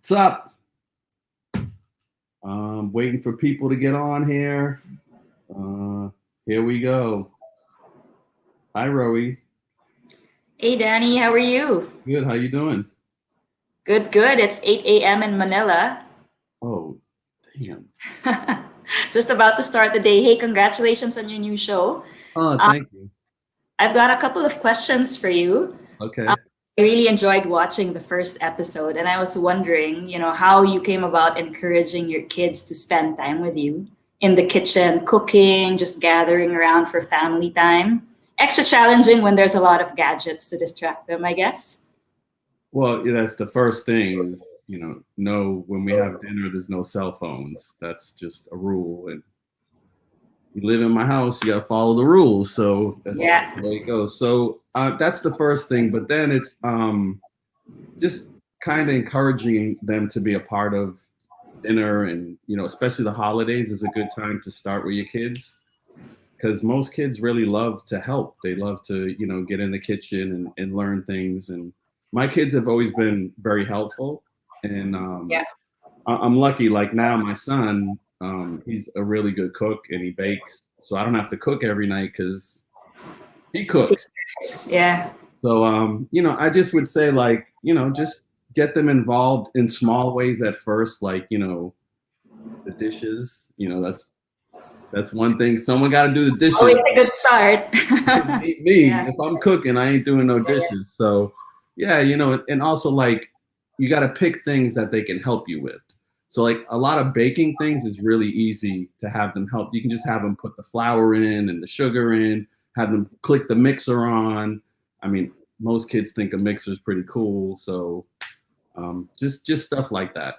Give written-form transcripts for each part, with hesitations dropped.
What's up? Waiting for people to get on here. Here we go. Hi, Rowie. Hey Danny, how are you? Good. How you doing? Good, good. It's 8 a.m. in Manila. Oh, damn. Just about to start the day. Hey, congratulations on your new show. Oh, Um, thank you. I've got a couple of questions for you. Um, Okay. I really enjoyed watching the first episode, and I was wondering, how you came about encouraging your kids to spend time with you in the kitchen, cooking, just gathering around for family time. Extra challenging when there's a lot of gadgets to distract them, I guess. Well, yeah, that's the first thing is, no, when we have dinner, there's no cell phones. That's just a rule. And you live in my house, you got to follow the rules. So that's Yeah. the way it goes. So that's the first thing. But then it's just kind of encouraging them to be a part of dinner, and especially the holidays is a good time to start with your kids, because most kids really love to help. They love to get in the kitchen and learn things. And my kids have always been very helpful. And Yeah. I'm lucky, like now my son, he's a really good cook and he bakes, so I don't have to cook every night because he cooks. Yeah. So, I just would say, like, just get them involved in small ways at first, like, the dishes. That's one thing. Someone got to do the dishes. Always a good start. Me, Yeah. if I'm cooking, I ain't doing no dishes. So, yeah, and also, like, you got to pick things that they can help you with. So, like, a lot of baking things is really easy to have them help. You can just have them put the flour in and the sugar in, have them click the mixer on. I mean, most kids think a mixer is pretty cool. So, just stuff like that.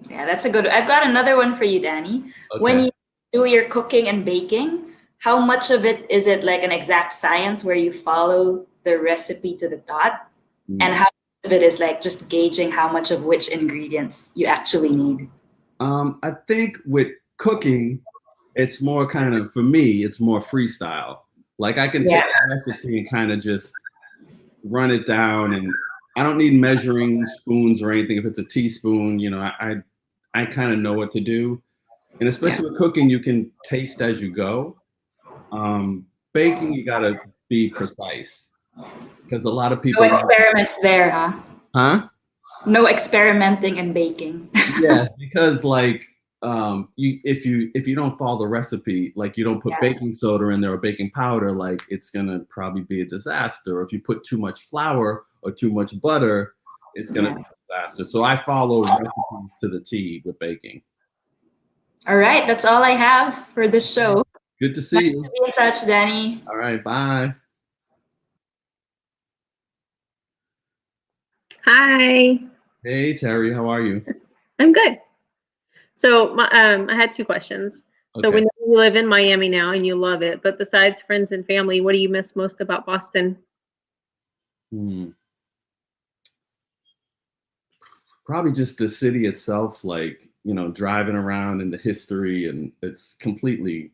Yeah, that's a good. I've got another one for you, Danny. When Okay. you do your cooking and baking, how much of it is it like an exact science where you follow the recipe to the dot? And Mm. how much of it is like just gauging how much of which ingredients you actually need? I think with cooking, it's more kind of, for me, it's more freestyle. Like, I can take Yeah. a recipe and kind of just run it down, and I don't need measuring spoons or anything. If it's a teaspoon, I kind of know what to do. And Yeah. especially with cooking, you can taste as you go. Baking, you gotta be precise, because a lot of No people, experiments there, huh? huh? No experimenting in baking. Yeah, because, like, if you don't follow the recipe, like, you don't put Yeah. baking soda in there or baking powder, like, it's gonna probably be a disaster. Or if you put too much flour or too much butter, it's gonna Yeah. be a disaster. So I follow recipes to the T with baking. All right, that's all I have for this show. Good to Nice see to you. be in touch, Danny. All right, bye. Hi, Hey, Terry, how are you? I'm good. So I had two questions. So Okay. we know you live in Miami now and you love it, but besides friends and family, what do you miss most about Boston? Hmm. Probably just the city itself, like, driving around in the history, and it's completely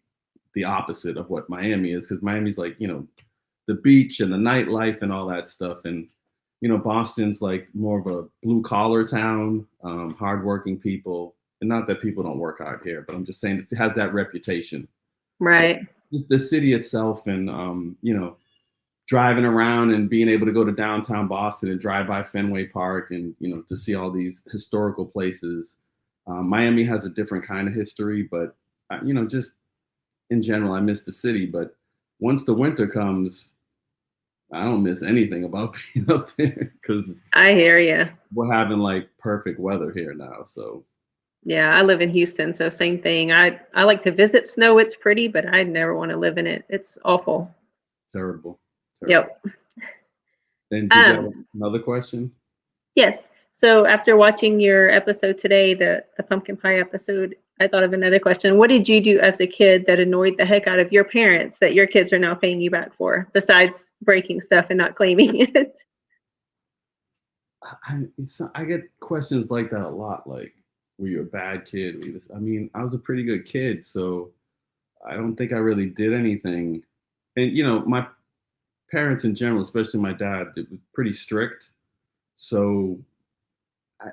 the opposite of what Miami is, because Miami's like, the beach and the nightlife and all that stuff. And, Boston's like more of a blue collar town, hardworking people. And not that people don't work hard here, but I'm just saying it has that reputation. So Right. the city itself, and, driving around and being able to go to downtown Boston and drive by Fenway Park, and to see all these historical places. Miami has a different kind of history, but just in general, I miss the city. But once the winter comes, I don't miss anything about being up there, because I hear you. we're having like perfect weather here now. So Yeah, I live in Houston, so same thing. I like to visit snow. It's pretty, but I never want to live in it. It's awful. terrible, terrible. Yep. Then did you have Um, another question? yes. So after watching your episode today, the pumpkin pie episode, I thought of another question. What did you do as a kid that annoyed the heck out of your parents that your kids are now paying you back for, besides breaking stuff and not claiming it? I get questions like that a lot. Like, were you a bad kid? I mean, I was a pretty good kid, so I don't think I really did anything. And my parents in general, especially my dad, it was pretty strict. So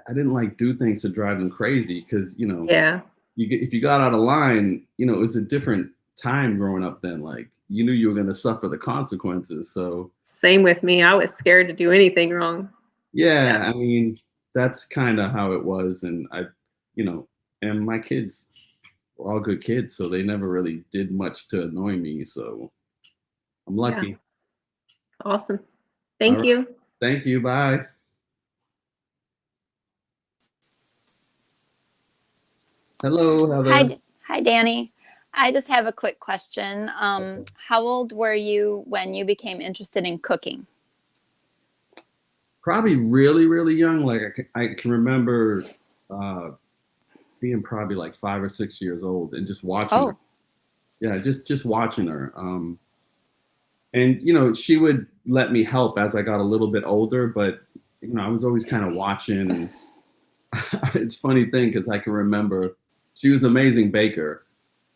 I didn't like do things to drive them crazy because, you know, Yeah. if you got out of line, you know, it was a different time growing up then. Like you knew you were going to suffer the consequences. So Same with me. I was scared to do anything wrong. yeah, I mean, that's kind of how it was. And you know, and my kids were all good kids, so they never really did much to annoy me. So I'm lucky. Awesome. All Thank right. you. Thank you. Bye. Hello, Heather. Hi, Danny. I just have a quick question. How old were you when you became interested in cooking? Probably really, really young. Like I can remember being probably like 5 or 6 years old and just watching her. Yeah, just watching her. And you know, she would let me help as I got a little bit older, but you know, I was always kind of watching. And it's a funny thing because I can remember she was an amazing baker,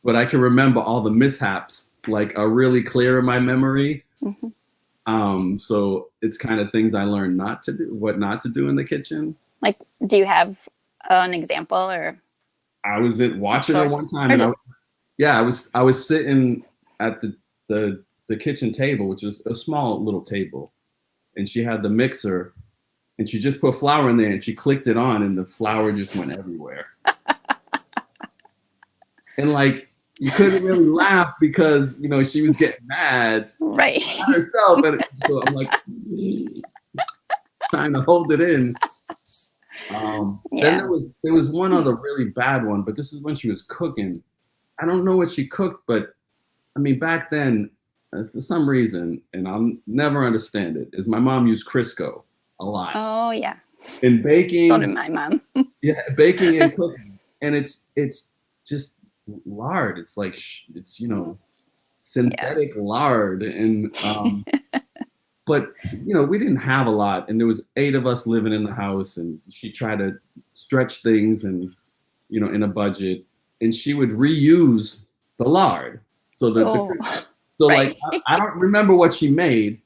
but I can remember all the mishaps like are really clear in my memory. Mm-hmm. So it's kind of things I learned not to do, what not to do in the kitchen. Like, do you have an example or? I was watching her one time, and I was sitting at the kitchen table, which is a small little table, and she had the mixer, and she just put flour in there, and she clicked it on, and the flour just went everywhere. And like you couldn't really laugh because you know she was getting mad Right. at herself, and so I'm like trying to hold it in. Then there was one other really bad one, but this is when she was cooking. I don't know what she cooked, but I mean back then, for some reason, and I'll never understand it, is my mom used Crisco a lot. Oh yeah. In baking. So did my mom. Yeah, baking and cooking, and it's just lard. It's like it's you know synthetic lard, and but you know we didn't have a lot, and there was 8 of us living in the house, and she tried to stretch things, and you know in a budget, and she would reuse the lard. So like I don't remember what she made,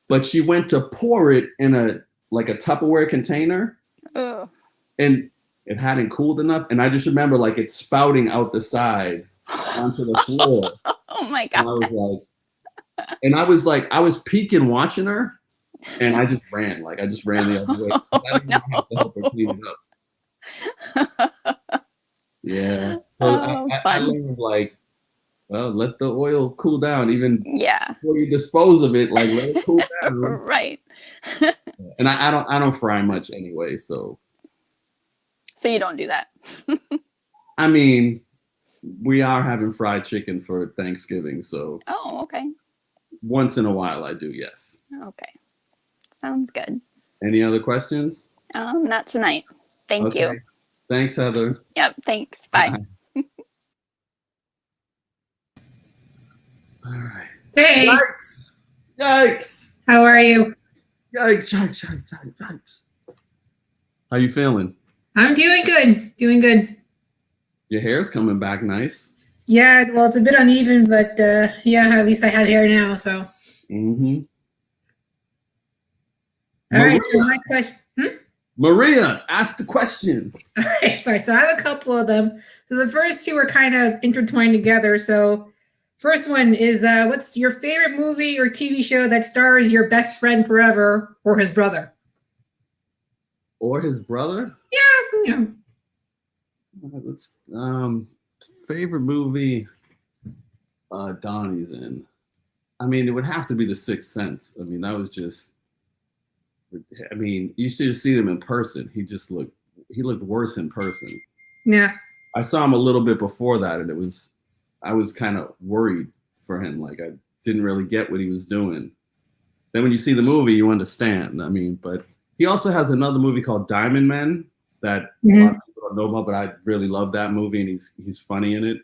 but she went to pour it in a Tupperware container, and it hadn't cooled enough, and I just remember like it spouting out the side onto the floor. Oh my god! And I was like, I was peeking watching her, and I just ran the other way. I didn't even have to help her clean it up. Yeah, so I learned like, well, let the oil cool down, even before you dispose of it. Like let it cool down. Right. And I don't fry much anyway, so. So you don't do that. I mean, we are having fried chicken for Thanksgiving, so. Oh, okay. Once in a while, I do, yes. Okay, sounds good. Any other questions? Not tonight. Thank you. Thanks, Heather. Yep. Thanks. Bye. All right. Hey. Yikes! Yikes! How are you? Yikes! Yikes! Yikes! Yikes! How you feeling? I'm doing good. Doing good. Your hair's coming back nice. Yeah, well, it's a bit uneven, but yeah, at least I have hair now, so. Mm-hmm. All right, so my question. Maria, ask the question. All right, so I have a couple of them. So the first two are kind of intertwined together. So first one is, what's your favorite movie or TV show that stars your best friend forever or his brother? Or his brother? Yeah. Let's favorite movie Donnie's in. I mean, it would have to be The Sixth Sense. I mean, that was just. I mean, you should have seen him in person. He looked worse in person. Yeah. I saw him a little bit before that, and I was kind of worried for him. Like I didn't really get what he was doing. Then when you see the movie, you understand. I mean, but he also has another movie called Diamond Men that a lot of people don't know about, but I really love that movie, and he's funny in it.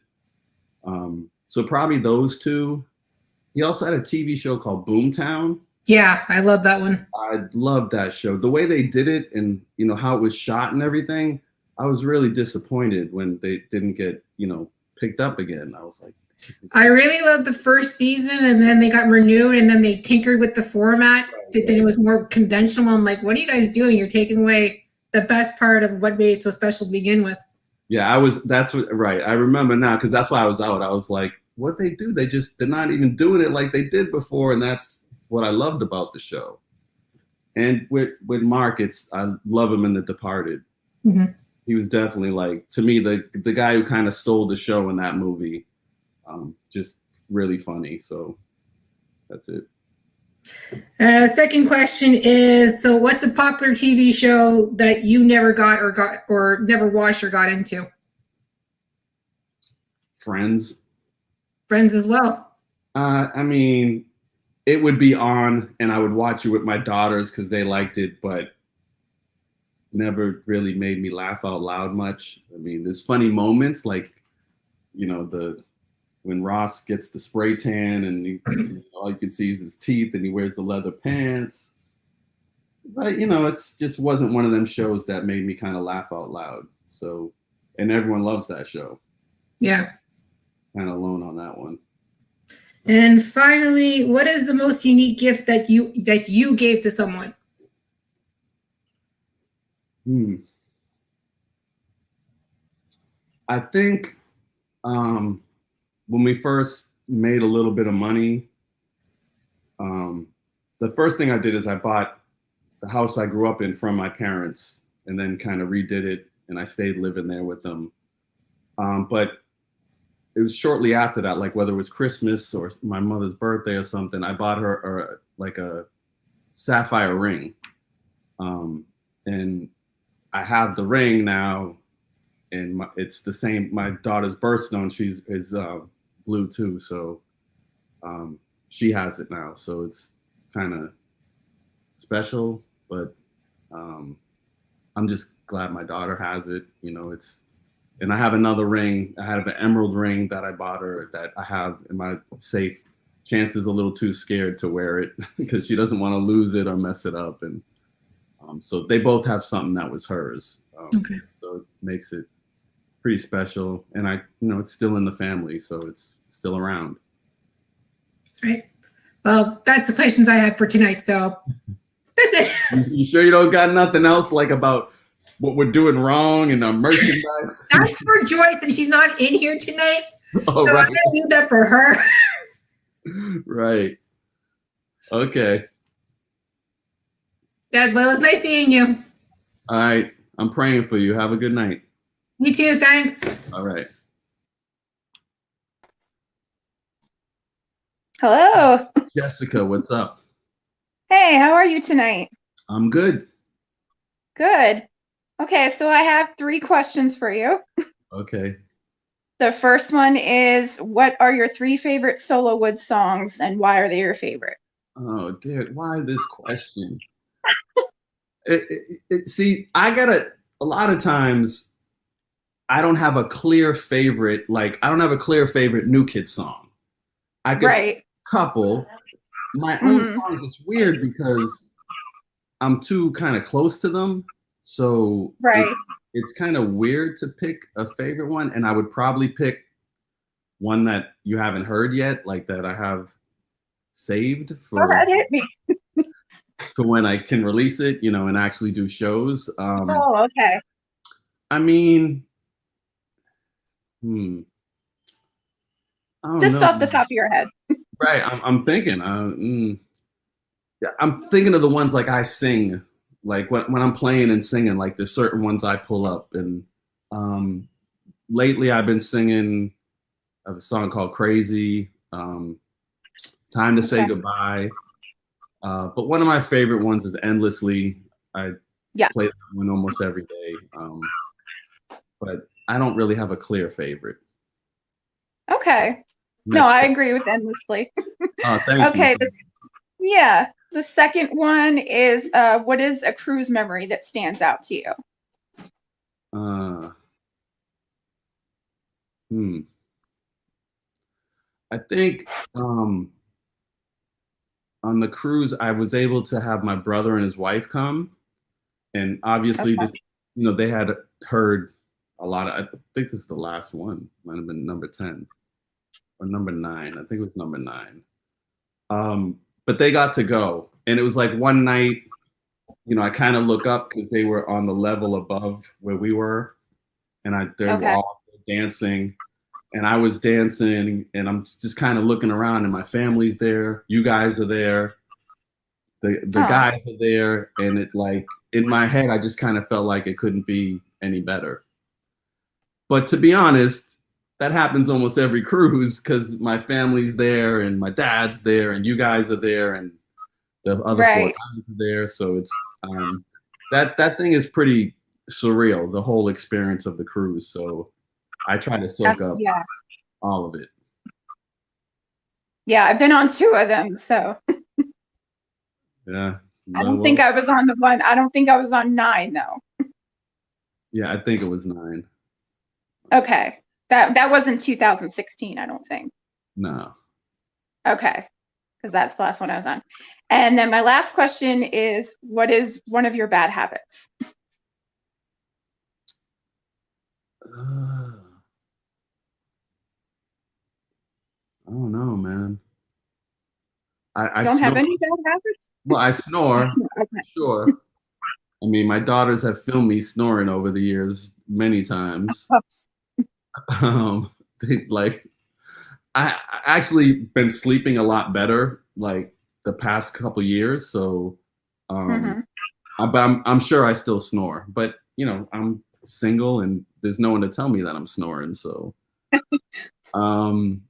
So probably those two. He also had a TV show called Boomtown. Yeah, I love that one. I loved that show. The way they did it, and you know how it was shot and everything. I was really disappointed when they didn't get picked up again. I was like, I really loved the first season, and then they got renewed, and then they tinkered with the format. Then it was more conventional. I'm like, what are you guys doing? You're taking away the best part of what made it so special to begin with. Yeah, right. I remember now because that's why I was out. I was like, what they do? They're not even doing it like they did before. And that's what I loved about the show. And with Mark, I love him in The Departed. Mm-hmm. He was definitely like, to me, the guy who kind of stole the show in that movie. Just really funny. So that's it. Second question is, so what's a popular TV show that you never got or never watched or got into? Friends. Friends as well. I mean, it would be on and I would watch it with my daughters because they liked it, but never really made me laugh out loud much. I mean, there's funny moments like, when Ross gets the spray tan and all you can see is his teeth and he wears the leather pants. But, it's just wasn't one of them shows that made me kind of laugh out loud. So, and everyone loves that show. Yeah. Kind of alone on that one. And finally, what is the most unique gift that you gave to someone? I think when we first made a little bit of money, the first thing I did is I bought the house I grew up in from my parents and then kind of redid it, and I stayed living there with them. But it was shortly after that, like whether it was Christmas or my mother's birthday or something, I bought her like a sapphire ring. And I have the ring now, and it's the same. My daughter's birthstone, is blue too, so she has it now. So it's kind of special, but I'm just glad my daughter has it. And I have another ring. I have an emerald ring that I bought her that I have in my safe. Chance is a little too scared to wear it because she doesn't want to lose it or mess it up. And so they both have something that was hers. Okay. So it makes it pretty special. And it's still in the family, so it's still around. Right. Well, that's the questions I had for tonight. So that's it. You sure you don't got nothing else like about what we're doing wrong and our merchandise? That's for Joyce, and she's not in here tonight. Oh, so right. I'm gonna do that for her. Right. Okay. Well, it was nice seeing you. All right. I'm praying for you. Have a good night. You too. Thanks. All right. Hello. Jessica, what's up? Hey, how are you tonight? I'm good. Good. Okay, so I have 3 questions for you. Okay. The first one is, what are your 3 favorite solo wood songs and why are they your favorite? Oh, dear. Why this question? See, a lot of times I don't have a clear favorite, New Kid song. I could Right. couple my own songs. It's weird because I'm too kind of close to them. So Right. it's kind of weird to pick a favorite one. And I would probably pick one that you haven't heard yet, like that I have saved Go for, ahead, hit me. for when I can release it, and actually do shows. Oh, okay. I mean, I don't Just know. off the top of your head. Right. I'm thinking, yeah, I'm thinking of the ones like I sing, like when I'm playing and singing, like there's certain ones I pull up. And lately I've been singing a song called Crazy, Time to Say Goodbye. But one of my favorite ones is Endlessly. I play that one almost every day. But I don't really have a clear favorite. Okay. No, I agree with Endlessly. Thank Okay. you. The second one is, what is a cruise memory that stands out to you? I think on the cruise, I was able to have my brother and his wife come, and obviously, they had heard a lot of. I think this is the last one. Might have been number 10 or number 9. I think it was number 9. But they got to go, and it was like one night you know, I kind of look up because they were on the level above where we were, and they were Okay. all dancing, and I was dancing, and I'm just kind of looking around, and my family's there, you guys are there, the Oh. guys are there, and it like in my head, I just kind of felt like it couldn't be any better. But to be honest, that happens almost every cruise because my family's there, and my dad's there, and you guys are there, and the other four Right. guys are there. So it's that thing is pretty surreal, the whole experience of the cruise. So I try to soak up Yeah. all of it. Yeah, I've been on 2 of them, so Yeah. I don't think I was on the one. I don't think I was on 9 though. Yeah, I think it was 9. Okay. That wasn't 2016, I don't think. No. Okay. Because that's the last one I was on. And then my last question is, what is one of your bad habits? I don't know, man. I Don't have snore. any bad habits? Well, I snore, Okay. sure. I mean, my daughters have filmed me snoring over the years many times. Like, I actually been sleeping a lot better, like the past couple years. So, Mhm. I'm sure I still snore, but you know, I'm single and there's no one to tell me that I'm snoring. So, um,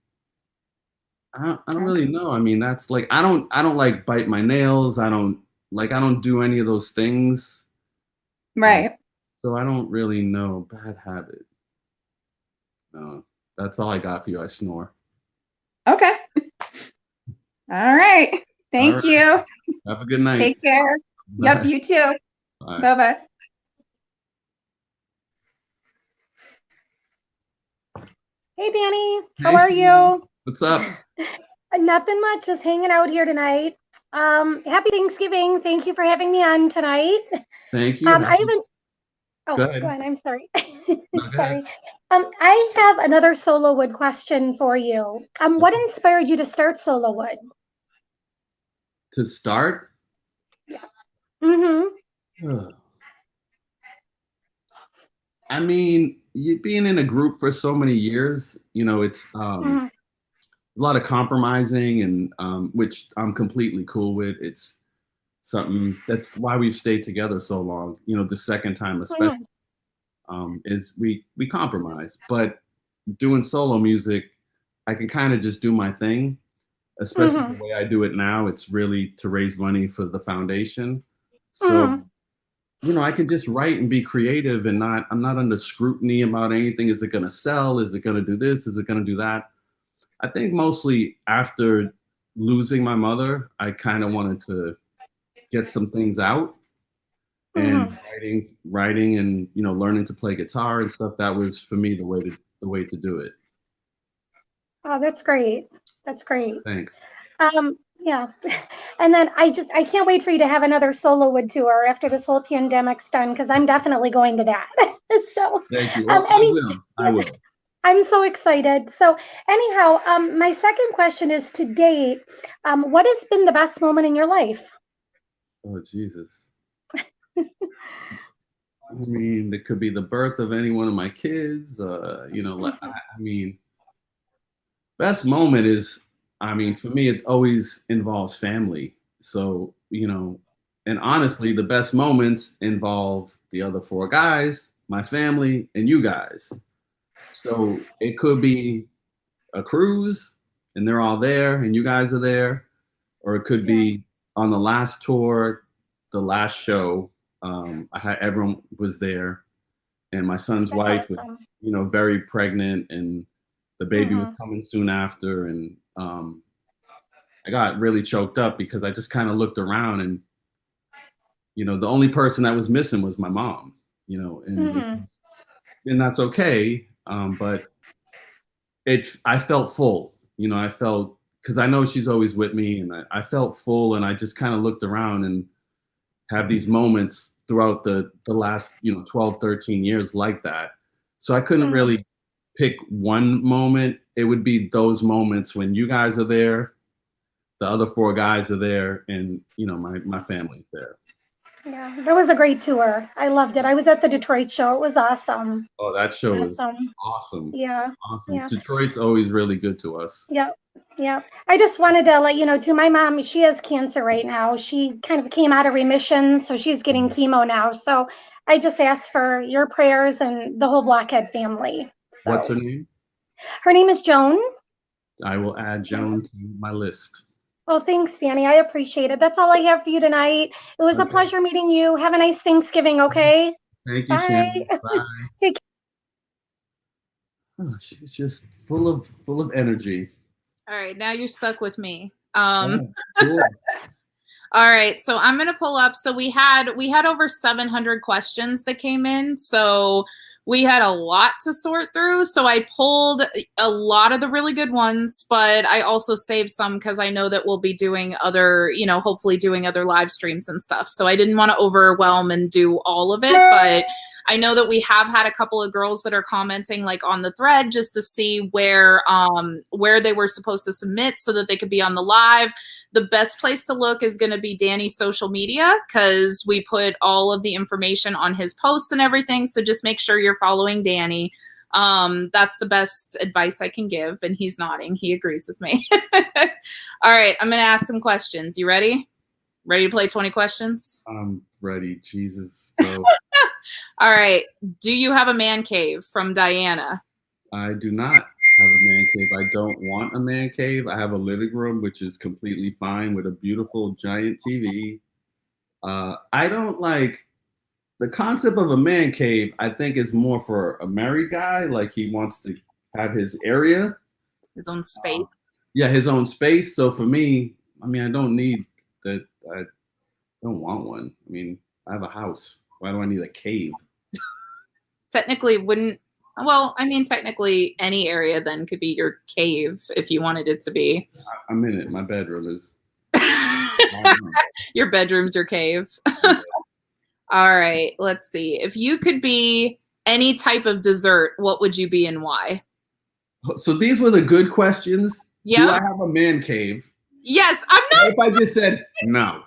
I don't really know. I mean, that's like I don't like bite my nails. I don't do any of those things. Right. So I don't really know bad habit. No, that's all I got for you. I snore. Okay. All right. Thank All right. you. Have a good night. Take care. Yep, Bye. you too. Bye. Bye-bye. Hey, Danny. How Hey, are Shannon. you? What's up? Nothing much, just hanging out here tonight. Happy Thanksgiving. Thank you for having me on tonight. Thank you. I haven't. Oh, Go go ahead. ahead. I'm sorry. No, go Sorry. ahead. I have another solo wood question for you. What inspired you to start solo wood? To start, Mm-hmm. I mean, you being in a group for so many years, you know, it's Mm-hmm. a lot of compromising, and which I'm completely cool with. It's something that's why we've stayed together so long. You know, the second time especially, is we compromise. But doing solo music, I can kind of just do my thing, especially Mm-hmm. the way I do it now. It's really to raise money for the foundation. So, Mm-hmm. you know, I can just write and be creative, and I'm not under scrutiny about anything. Is it going to sell? Is it going to do this? Is it going to do that? I think mostly after losing my mother, I kind of wanted to get some things out, and writing and, you know, learning to play guitar and stuff. That was for me the way to do it. Oh, that's great. That's great. Thanks. Yeah. And then I can't wait for you to have another solo wood tour after this whole pandemic's done, because I'm definitely going to that. So Thank you. Well, I will. I'm so excited. So anyhow, my second question is, to date, what has been the best moment in your life? Oh, Jesus. I mean, it could be the birth of any one of my kids. You know, I mean, best moment is, I mean, for me, it always involves family. So, you know, and honestly, the best moments involve the other 4 guys, my family, and you guys. So it could be a cruise and they're all there and you guys are there, or it could be on the last tour, the last show. Everyone was there, and my son's wife was, you know, very pregnant, and the baby was coming soon after, and I got really choked up because I just kind of looked around, and you know, the only person that was missing was my mom, you know, and that's okay, but I felt full, you know, I felt, because I know she's always with me, and I felt full, and I just kind of looked around and have these moments throughout the last, you know, 12, 13 years like that. So I couldn't really pick one moment. It would be those moments when you guys are there, the other 4 guys are there, and, you know, my family's there. Yeah, that was a great tour. I loved it. I was at the Detroit show. It was awesome. Oh, that show is Awesome. awesome. Yeah. Awesome. Yeah. Detroit's always really good to us. Yep. Yep. I just wanted to let you know too, my mom, she has cancer right now. She kind of came out of remission, so she's getting chemo now. So I just asked for your prayers and the whole Blockhead family. So What's her name? her name is Joan. I will add Joan to my list. Well, thanks, Danny. I appreciate it. That's all I have for you tonight. It was a Okay. pleasure meeting you. Have a nice Thanksgiving, okay? Thank you, Bye. Shannon. Bye. Take Oh, she's just full of energy. All right, now you're stuck with me. Yeah, cool. All right, so I'm gonna pull up. So we had over 700 questions that came in. So we had a lot to sort through. So I pulled a lot of the really good ones, but I also saved some because I know that we'll be doing other, hopefully doing other live streams and stuff. So I didn't want to overwhelm and do all of it, but I know that we have had a couple of girls that are commenting like on the thread just to see where they were supposed to submit so that they could be on the live. The best place to look is going to be Danny's social media because we put all of the information on his posts and everything. So just make sure you're following Danny. That's the best advice I can give. And he's nodding. He agrees with me. All right. I'm going to ask some questions. You ready? Ready to play 20 questions? I'm ready. Jesus, go. All right. Do you have a man cave? From Diana. I do not have a man cave. I don't want a man cave. I have a living room, which is completely fine with a beautiful giant TV. I don't like the concept of a man cave. I think is more for a married guy. Like he wants to have his area. His own space. Yeah, his own space. So for me, I mean, I don't need that. I don't want one. I mean, I have a house. Why do I need a cave? Technically any area then could be your cave if you wanted it to be. I'm in it. My bedroom is. Your bedroom's your cave. All right, let's see. If you could be any type of dessert, what would you be and why? So these were the good questions. Yeah. Do I have a man cave? Yes, I'm not. If I just said no.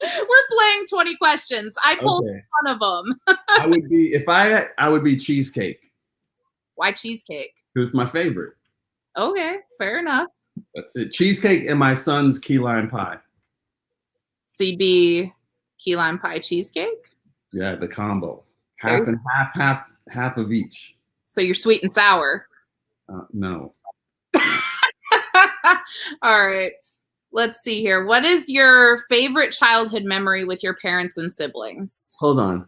We're playing 20 questions. I pulled Okay. one of them. I would be I would be cheesecake. Why cheesecake? Because it's my favorite. Okay, fair enough. That's it. Cheesecake and my son's key lime pie. So you'd be key lime pie cheesecake? Yeah, the combo. Half and half of each. So you're sweet and sour. No. All right. Let's see here. What is your favorite childhood memory with your parents and siblings? Hold on.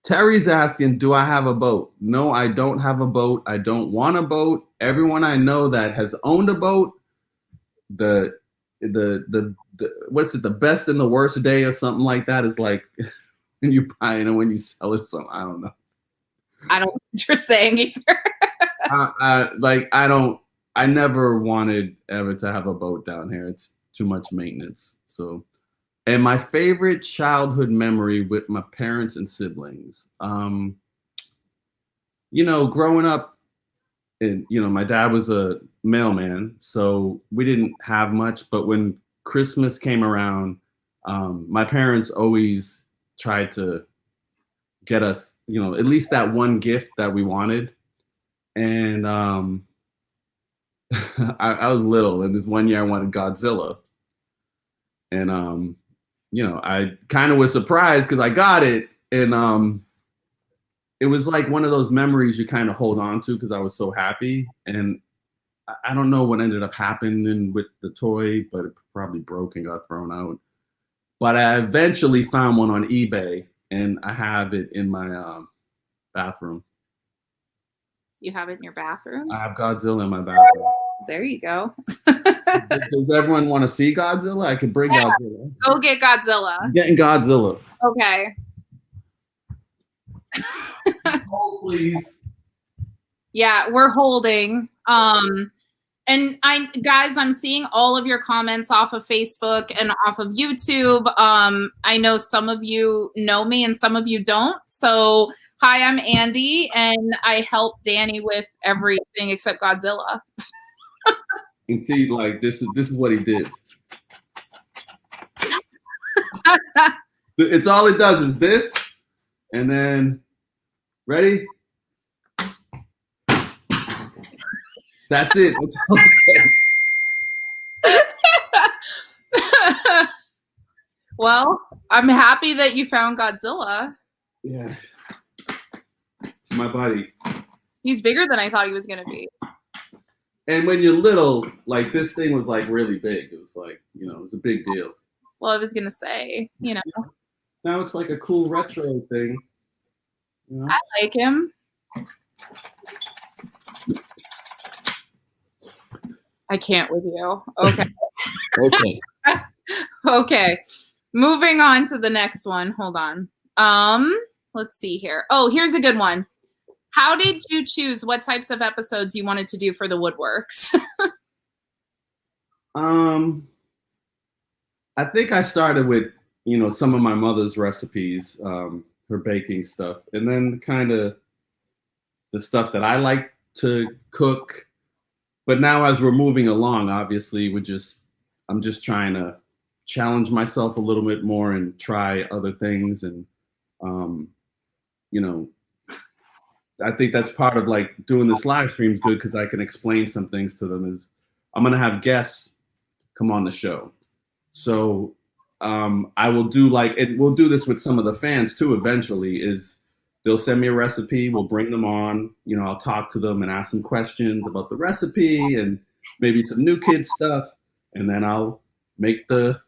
Terry's asking, do I have a boat? No, I don't have a boat. I don't want a boat. Everyone I know that has owned a boat, the what's it, the best and the worst day or something like that is like when you buy it and when you sell it. So I don't know. I don't know what you're saying either. I never wanted ever to have a boat down here. It's too much maintenance. So, and my favorite childhood memory with my parents and siblings, growing up, and my dad was a mailman, so we didn't have much. But when Christmas came around, my parents always tried to get us, at least that one gift that we wanted. And I was little, and this one year I wanted Godzilla, and I kind of was surprised because I got it, and it was like one of those memories you kind of hold on to because I was so happy. And I don't know what ended up happening with the toy, but it probably broke and got thrown out. But I eventually found one on eBay, and I have it in my bathroom. You have it in your bathroom? I have Godzilla in my bathroom. There you go. Does everyone want to see Godzilla? I could bring Godzilla. Go get Godzilla. I'm getting Godzilla. Okay. Oh, please. Yeah, we're holding. And I'm seeing all of your comments off of Facebook and off of YouTube. I know some of you know me and some of you don't. So hi, I'm Andy, and I help Danny with everything except Godzilla. And see, like this is what he did. It's all it does is this, and then ready. That's it. That's all it does. Well, I'm happy that you found Godzilla. Yeah, it's my buddy. He's bigger than I thought he was gonna be. And when you're little, like this thing was like really big. It was like, you know, it was a big deal. Well, I was gonna say, you know, Now it's like a cool retro thing. You know? I like him. I can't with you. Okay. Okay. Okay. Moving on to the next one. Hold on. Let's see here. Oh, here's a good one. How did you choose what types of episodes you wanted to do for the Woodworks? I think I started with, you know, some of my mother's recipes, her baking stuff, and then kind of the stuff that I like to cook. But now as we're moving along, obviously I'm just trying to challenge myself a little bit more and try other things. And, you know, I think that's part of like doing this live stream is good because I can explain some things to them. Is I'm going to have guests come on the show. So I will do like, and we'll do this with some of the fans too eventually, is they'll send me a recipe, we'll bring them on, you know, I'll talk to them and ask them questions about the recipe and maybe some new kid stuff, and then I'll make the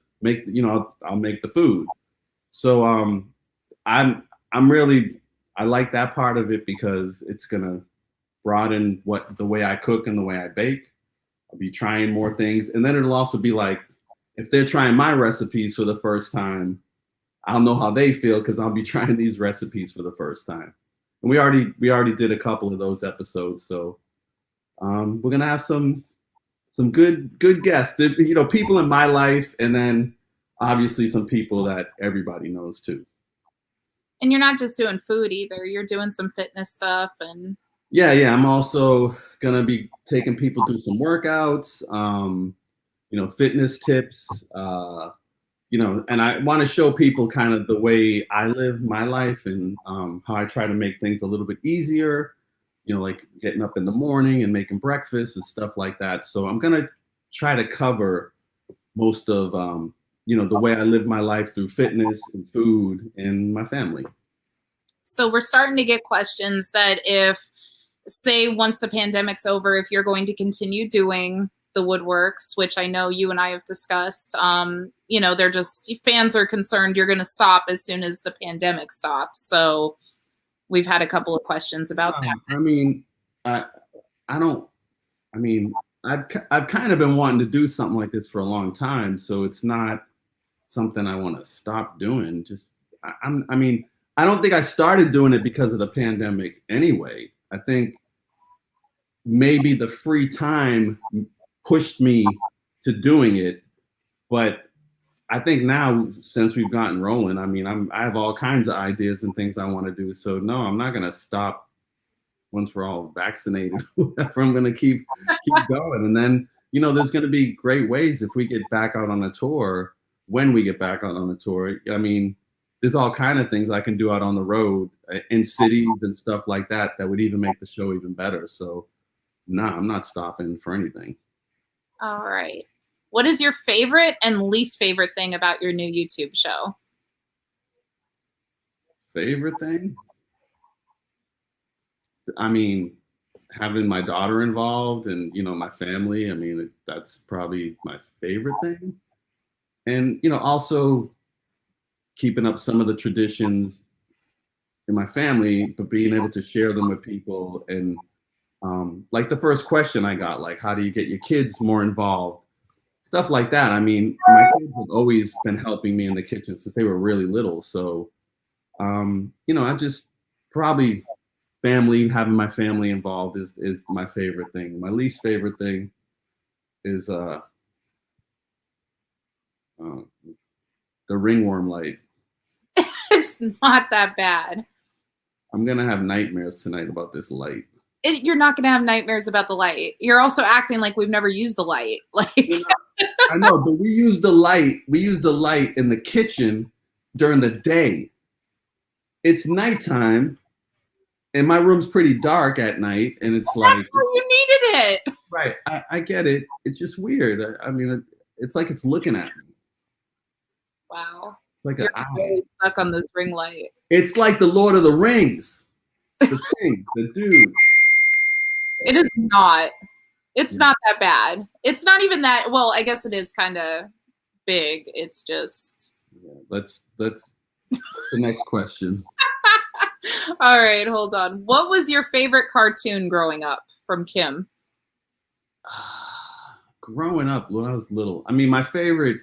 food. So I like that part of it because it's gonna broaden the way I cook and the way I bake. I'll be trying more things, and then it'll also be like, if they're trying my recipes for the first time, I'll know how they feel because I'll be trying these recipes for the first time. And we already did a couple of those episodes, so we're gonna have some good guests. You know, people in my life, and then obviously some people that everybody knows too. And you're not just doing food either. You're doing some fitness stuff and. Yeah. I'm also gonna be taking people through some workouts. You know, fitness tips, you know, and I want to show people kind of the way I live my life and how I try to make things a little bit easier, you know, like getting up in the morning and making breakfast and stuff like that. So I'm going to try to cover most of, you know, the way I live my life through fitness and food and my family. So we're starting to get questions that if, say, once the pandemic's over, if you're going to continue doing the Woodworks, which I know you and I have discussed, you know, they're just, fans are concerned you're going to stop as soon as the pandemic stops. So we've had a couple of questions about that. I mean, I've kind of been wanting to do something like this for a long time. So it's not something I want to stop doing. Just, I mean, I don't think I started doing it because of the pandemic anyway. I think maybe the free time pushed me to doing it, but I think now since we've gotten rolling, I mean, I have all kinds of ideas and things I want to do. So no, I'm not going to stop once we're all vaccinated. I'm going to keep going, and then, you know, there's going to be great ways if we get back out on a tour. When we get back out on the tour, I mean, there's all kind of things I can do out on the road in cities and stuff like that would even make the show even better. So no, I'm not stopping for anything. All right. What is your favorite and least favorite thing about your new YouTube show? Favorite thing? I mean, having my daughter involved and, you know, my family. I mean, that's probably my favorite thing. And, you know, also keeping up some of the traditions in my family, but being able to share them with people. And like the first question I got, like, how do you get your kids more involved? Stuff like that. I mean, my kids have always been helping me in the kitchen since they were really little. So, you know, I just probably having my family involved is my favorite thing. My least favorite thing is the ringworm light. It's not that bad. I'm going to have nightmares tonight about this light. You're not going to have nightmares about the light. You're also acting like we've never used the light. Like I know, but we used the light. We used the light in the kitchen during the day. It's nighttime, and my room's pretty dark at night, and it's like, That's why you needed it. right. I get it. It's just weird. I mean, it's like it's looking at me. Wow. It's like You're an eye. really stuck on this ring light. It's like the Lord of the Rings. The thing, the dude. It is not. It's not that bad. It's not even that. Well, I guess it is kind of big. It's just. Yeah, that's the next question. All right, hold on. What was your favorite cartoon growing up from Kim? Growing up, when I was little, I mean, my favorite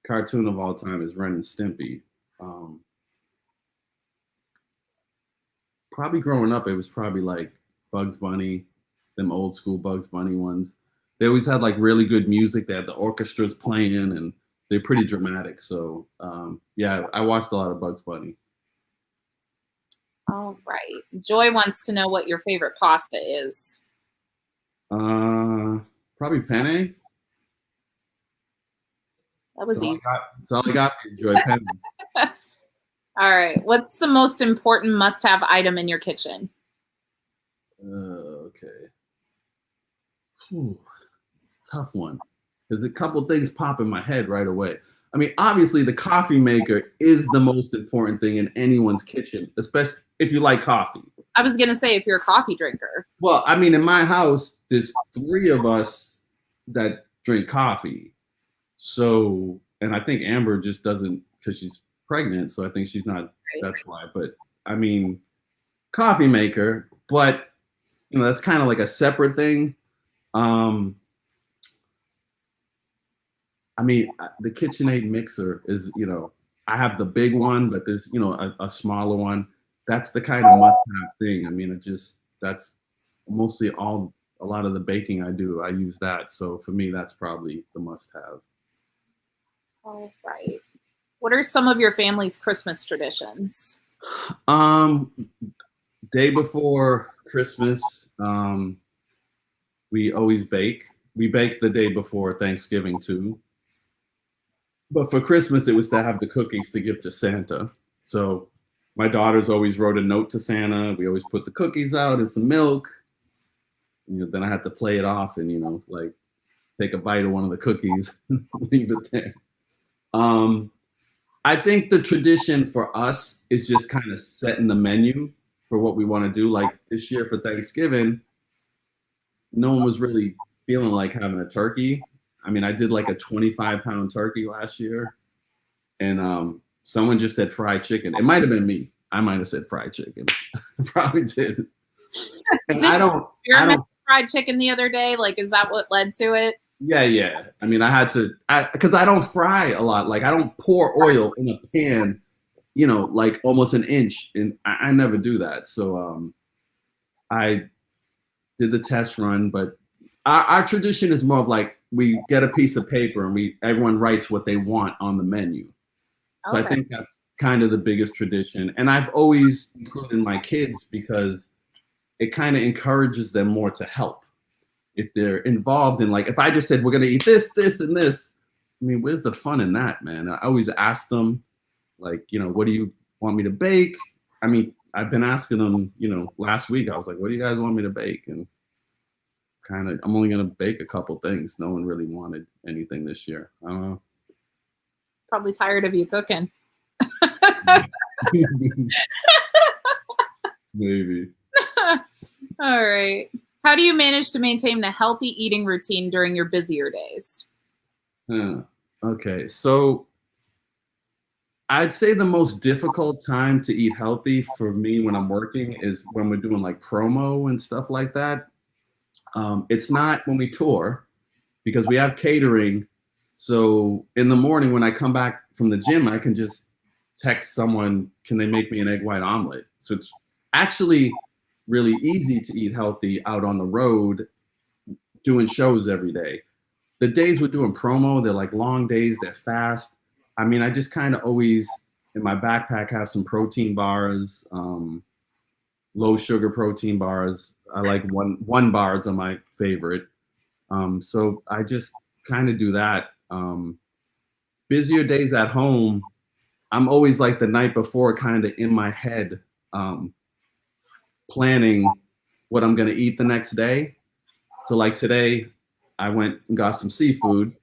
cartoon of all time is Ren and Stimpy. Probably growing up, it was probably like Bugs Bunny, them old school Bugs Bunny ones. They always had like really good music. They had the orchestras playing, and they're pretty dramatic. So yeah, I watched a lot of Bugs Bunny. All right. Joy wants to know what your favorite pasta is. Probably penne. That was easy. That's all I got for you, Joy. Penne. All right. What's the most important must-have item in your kitchen? Okay. It's a tough one. There's a couple things pop in my head right away. I mean, obviously, the coffee maker is the most important thing in anyone's kitchen, especially if you like coffee. I was going to say if you're a coffee drinker. Well, I mean, in my house, there's 3 of us that drink coffee. So, and I think Amber just doesn't, because she's pregnant, so I think she's not, that's why. But I mean, coffee maker, but you know, that's kind of like a separate thing. I mean, the KitchenAid mixer is, you know, I have the big one, but there's, you know, a smaller one. That's the kind of must-have thing. I mean, that's mostly a lot of the baking I do, I use that. So for me, that's probably the must-have. All right. What are some of your family's Christmas traditions? Day before Christmas, we always bake. We bake the day before Thanksgiving too. But for Christmas, it was to have the cookies to give to Santa. So my daughters always wrote a note to Santa. We always put the cookies out and some milk. You know, then I had to play it off and, you know, like take a bite of one of the cookies and leave it there. I think the tradition for us is just kind of setting the menu for what we want to do. Like this year for Thanksgiving, no one was really feeling like having a turkey. I mean, I did like a 25-pound turkey last year, and someone just said fried chicken. It might have been me. I might have said fried chicken. Probably did. And I don't fried chicken the other day. Like, is that what led to it? Yeah. I mean, I had to, because I don't fry a lot. Like, I don't pour oil in a pan, you know, like almost an inch, and I never do that. So I did the test run, but our tradition is more of like we get a piece of paper and everyone writes what they want on the menu. So I think that's kind of the biggest tradition. And I've always included my kids because it kind of encourages them more to help. If they're involved in, like, if I just said, we're going to eat this, this, and this, I mean, where's the fun in that, man? I always ask them, like, you know, what do you want me to bake? I mean, I've been asking them, you know, last week, I was like, what do you guys want me to bake? And I'm only going to bake a couple things. No one really wanted anything this year. I don't know. Probably tired of you cooking. Maybe. All right. How do you manage to maintain a healthy eating routine during your busier days? Okay, so I'd say the most difficult time to eat healthy for me when I'm working is when we're doing like promo and stuff like that. It's not when we tour because we have catering. So in the morning when I come back from the gym, I can just text someone, can they make me an egg white omelet? So it's actually really easy to eat healthy out on the road doing shows every day. The days we're doing promo, they're like long days, they're fast. I mean, I just kind of always in my backpack have some protein bars, low sugar protein bars. I like one bars are my favorite. So I just kind of do that. Busier days at home, I'm always like the night before kind of in my head planning what I'm going to eat the next day. So like today I went and got some seafood.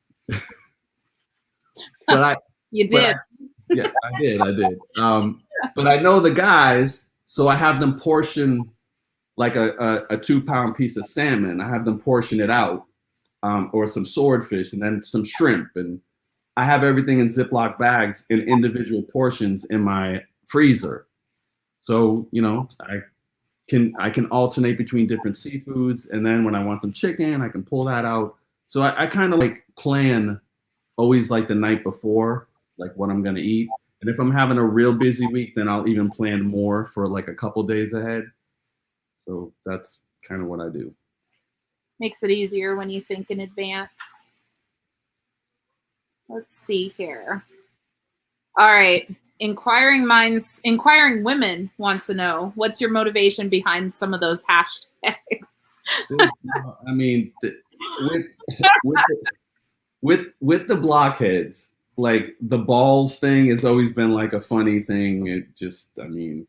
You did. Yes, I did. But I know the guys, so I have them portion like a 2-pound piece of salmon. I have them portion it out, or some swordfish, and then some shrimp. And I have everything in Ziploc bags in individual portions in my freezer. So, you know, I can alternate between different seafoods. And then when I want some chicken, I can pull that out. So I kind of like plan always like the night before, like what I'm going to eat. And if I'm having a real busy week, then I'll even plan more for like a couple days ahead. So that's kind of what I do. Makes it easier when you think in advance. Let's see here. All right. Inquiring women want to know, what's your motivation behind some of those hashtags? I mean, with the blockheads, like the balls thing has always been like a funny thing. It just, I mean,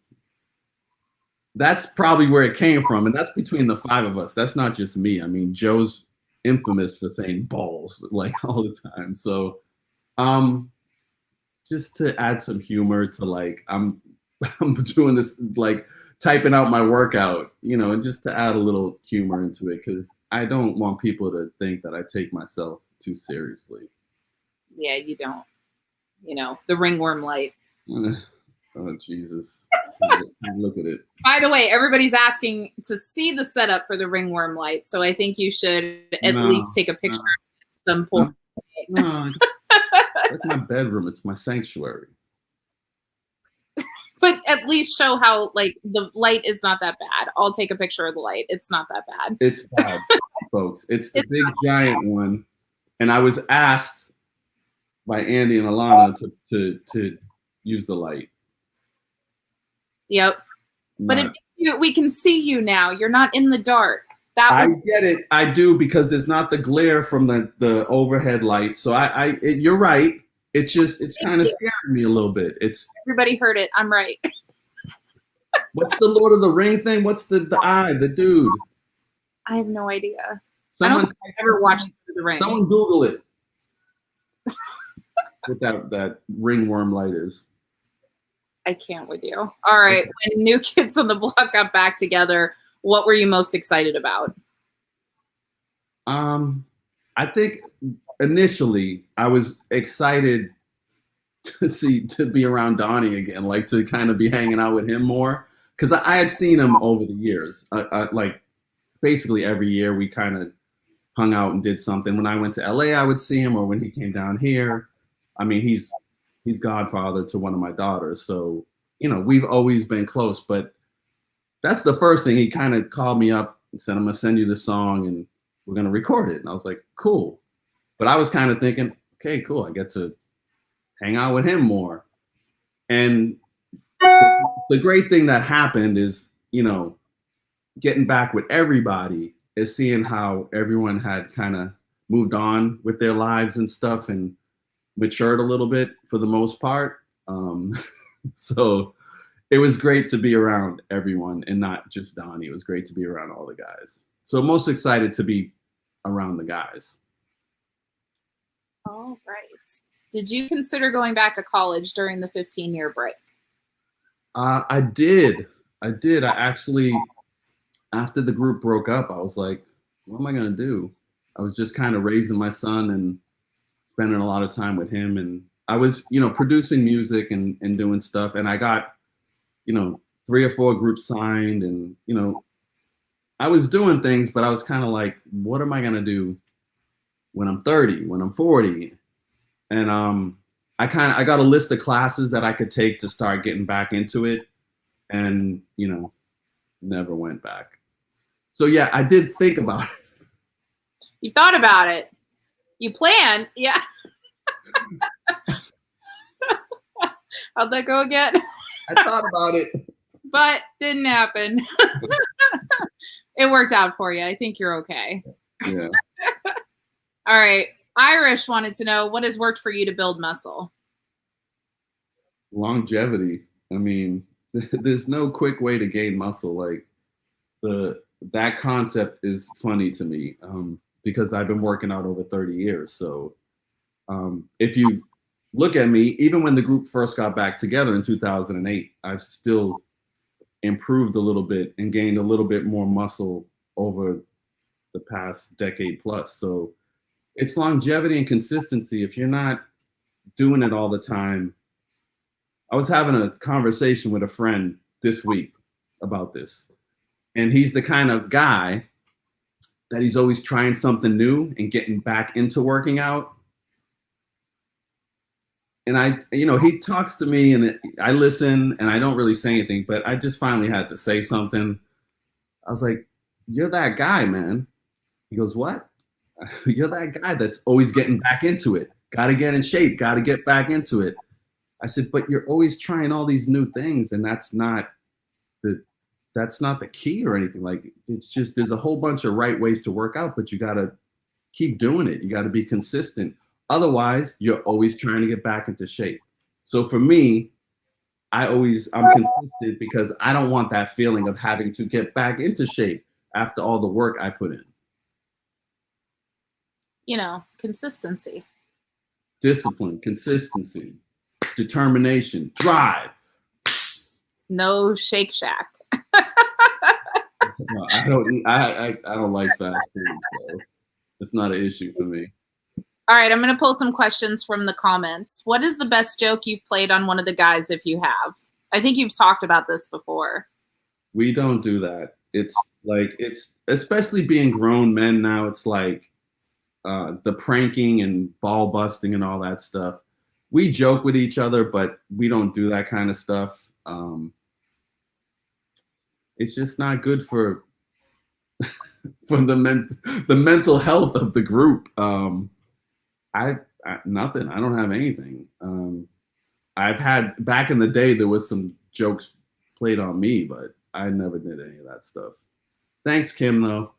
that's probably where it came from. And that's between the 5 of us. That's not just me. I mean, Joe's infamous for saying balls like all the time. So, just to add some humor to like, I'm doing this, like typing out my workout, you know, and just to add a little humor into it, because I don't want people to think that I take myself too seriously. Yeah, you don't. You know, the ringworm light. Oh, Jesus. Look at it. By the way, everybody's asking to see the setup for the ringworm light, so I think you should at least take a picture at some point. No, it's my bedroom. It's my sanctuary. But at least show how, like, the light is not that bad. I'll take a picture of the light. It's not that bad. It's bad, folks. It's the big giant one. And I was asked by Andy and Alana to use the light. Yep. But we can see you now. You're not in the dark. I get it. I do, because there's not the glare from the overhead light. So you're right. It's kind of scaring me a little bit. Everybody heard it. I'm right. What's the Lord of the Ring thing? What's the dude? I have no idea. Someone I've ever watched the Rings. Someone Google it. What that ringworm light is. I can't with you. All right. When New Kids on the Block got back together, what were you most excited about? I think initially I was excited to be around Donnie again, like to kind of be hanging out with him more, because I had seen him over the years. Like basically every year we kind of hung out and did something. When I went to LA, I would see him, or when he came down here. I mean, he's godfather to one of my daughters, so you know we've always been close. But that's the first thing. He kind of called me up and said, "I'm gonna send you this song and we're gonna record it." And I was like, "Cool." But I was kind of thinking, "Okay, cool. I get to hang out with him more." And the great thing that happened is, you know, getting back with everybody is seeing how everyone had kind of moved on with their lives and stuff and matured a little bit for the most part. So it was great to be around everyone and not just Donnie. It was great to be around all the guys. So most excited to be around the guys. All right. Did you consider going back to college during the 15-year break? I did. I actually, after the group broke up, I was like, what am I going to do? I was just kind of raising my son and spending a lot of time with him. And I was, you know, producing music and doing stuff. And I got, you know, 3 or 4 groups signed, and, you know, I was doing things, but I was kind of like, what am I going to do when I'm 30, when I'm 40? And I got a list of classes that I could take to start getting back into it, and, you know, never went back. So yeah, I did think about it. You thought about it. You planned. Yeah. How'd that go again? I thought about it. But didn't happen. It worked out for you. I think you're okay. Yeah. All right. Irish wanted to know, what has worked for you to build muscle? Longevity. I mean, there's no quick way to gain muscle. Like that concept is funny to me, because I've been working out over 30 years. So if you look at me, even when the group first got back together in 2008, I've still improved a little bit and gained a little bit more muscle over the past decade plus. So it's longevity and consistency. If you're not doing it all the time, I was having a conversation with a friend this week about this, and he's the kind of guy that he's always trying something new and getting back into working out. And he talks to me and I listen and I don't really say anything, but I just finally had to say something. I was like, "You're that guy, man." He goes, "What?" "You're that guy that's always getting back into it. Got to get in shape, got to get back into it." I said, "But you're always trying all these new things, and that's not the key or anything. Like, it's just, there's a whole bunch of right ways to work out, but you got to keep doing it. You got to be consistent. Otherwise, you're always trying to get back into shape." So for me, I'm consistent because I don't want that feeling of having to get back into shape after all the work I put in. Consistency. Discipline, consistency, determination, drive. No Shake Shack. No, I don't like fast food, so it's not an issue for me. All right, I'm going to pull some questions from the comments. What is the best joke you've played on one of the guys, if you have? I think you've talked about this before. We don't do that. It's especially being grown men now, it's like the pranking and ball busting and all that stuff. We joke with each other, but we don't do that kind of stuff. It's just not good for the mental health of the group. Nothing. I don't have anything. I've had, back in the day, there was some jokes played on me, but I never did any of that stuff. Thanks, Kim, though.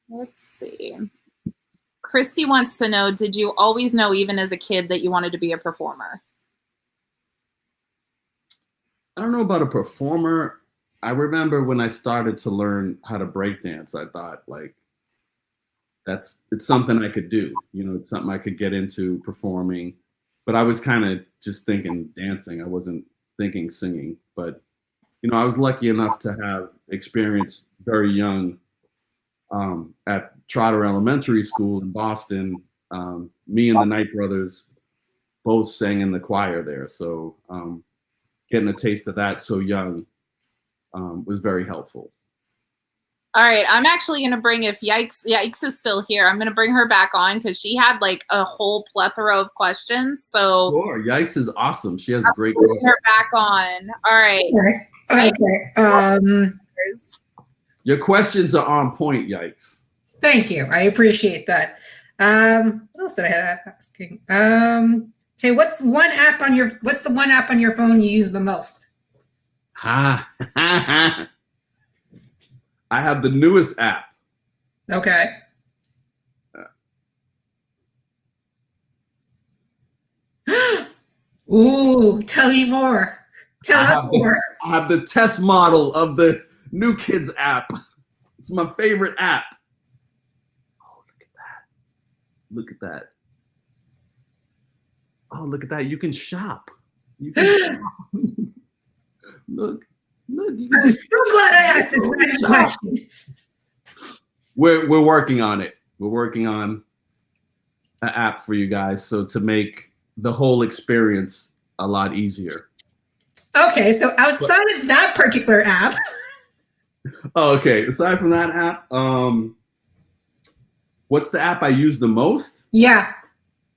Let's see. Christy wants to know, did you always know, even as a kid, that you wanted to be a performer? I don't know about a performer. I remember when I started to learn how to break dance, I thought, like, it's something I could do. It's something I could get into, performing. But I was kind of just thinking dancing. I wasn't thinking singing. But, I was lucky enough to have experience very young at Trotter Elementary School in Boston. Me and the Knight Brothers both sang in the choir there. So getting a taste of that so young was very helpful. All right, I'm actually going to bring, if Yikes is still here, I'm going to bring her back on because she had like a whole plethora of questions. So sure, Yikes is awesome. She has great questions. Bring her back on. All right. Okay. Your questions are on point, Yikes. Thank you. I appreciate that. What else did I have asking? Okay, what's the one app on your phone you use the most? I have the newest app. Okay. Ooh, tell me more. Tell us more. I have the test model of the New Kids app. It's my favorite app. Oh, look at that. Look at that. Oh, look at that. You can shop. You can shop. Look. You can I'm so glad I asked this question. We're working on it. We're working on an app for you guys, so to make the whole experience a lot easier. Okay, so outside of that particular app. Oh, okay. Aside from that app, what's the app I use the most? Yeah,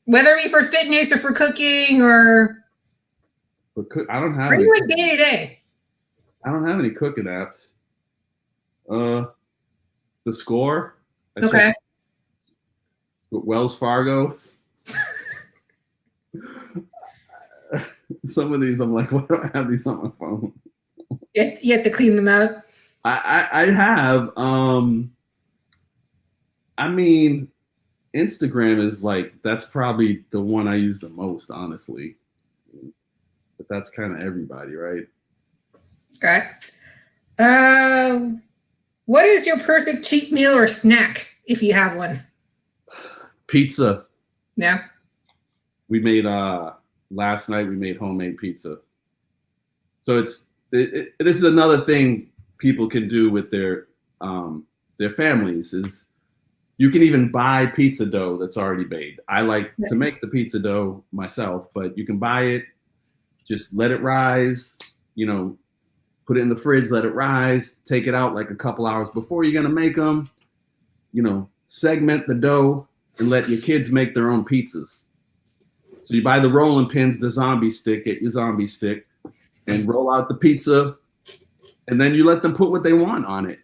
whether it be for fitness or for cooking or. I don't have. Or you like day to day? I don't have any cooking apps. The Score. Okay. Wells Fargo. Some of these, I'm like, why do I have these on my phone? You have to clean them out. I have. I mean, Instagram is like, that's probably the one I use the most, honestly. but that's kind of everybody, right? Okay. What is your perfect cheat meal or snack if you have one? Pizza. Yeah. We made last night. We made homemade pizza. So this is another thing people can do with their families is you can even buy pizza dough that's already made. I like to make the pizza dough myself, but you can buy it, just let it rise, put it in the fridge, let it rise, take it out like a couple hours before you're going to make them, segment the dough and let your kids make their own pizzas. So you buy the rolling pins, the zombie stick, get your zombie stick and roll out the pizza. And then you let them put what they want on it.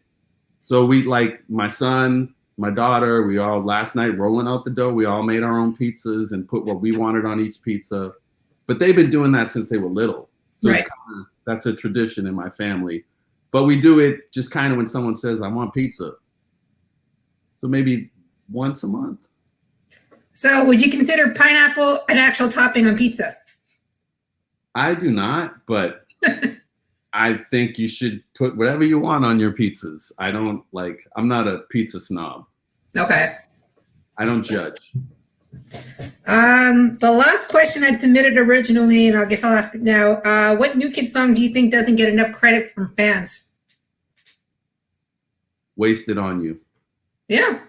So we, like my son, my daughter, we all last night rolling out the dough, we all made our own pizzas and put what we wanted on each pizza. But they've been doing that since they were little. So right. That's a tradition in my family. But we do it just kind of when someone says, I want pizza. So maybe once a month. So would you consider pineapple an actual topping on pizza? I do not, but I think you should put whatever you want on your pizzas. I'm not a pizza snob. Okay. I don't judge. The last question I'd submitted originally, and I guess I'll ask it now. What New Kid song do you think doesn't get enough credit from fans? Wasted on You. Yeah.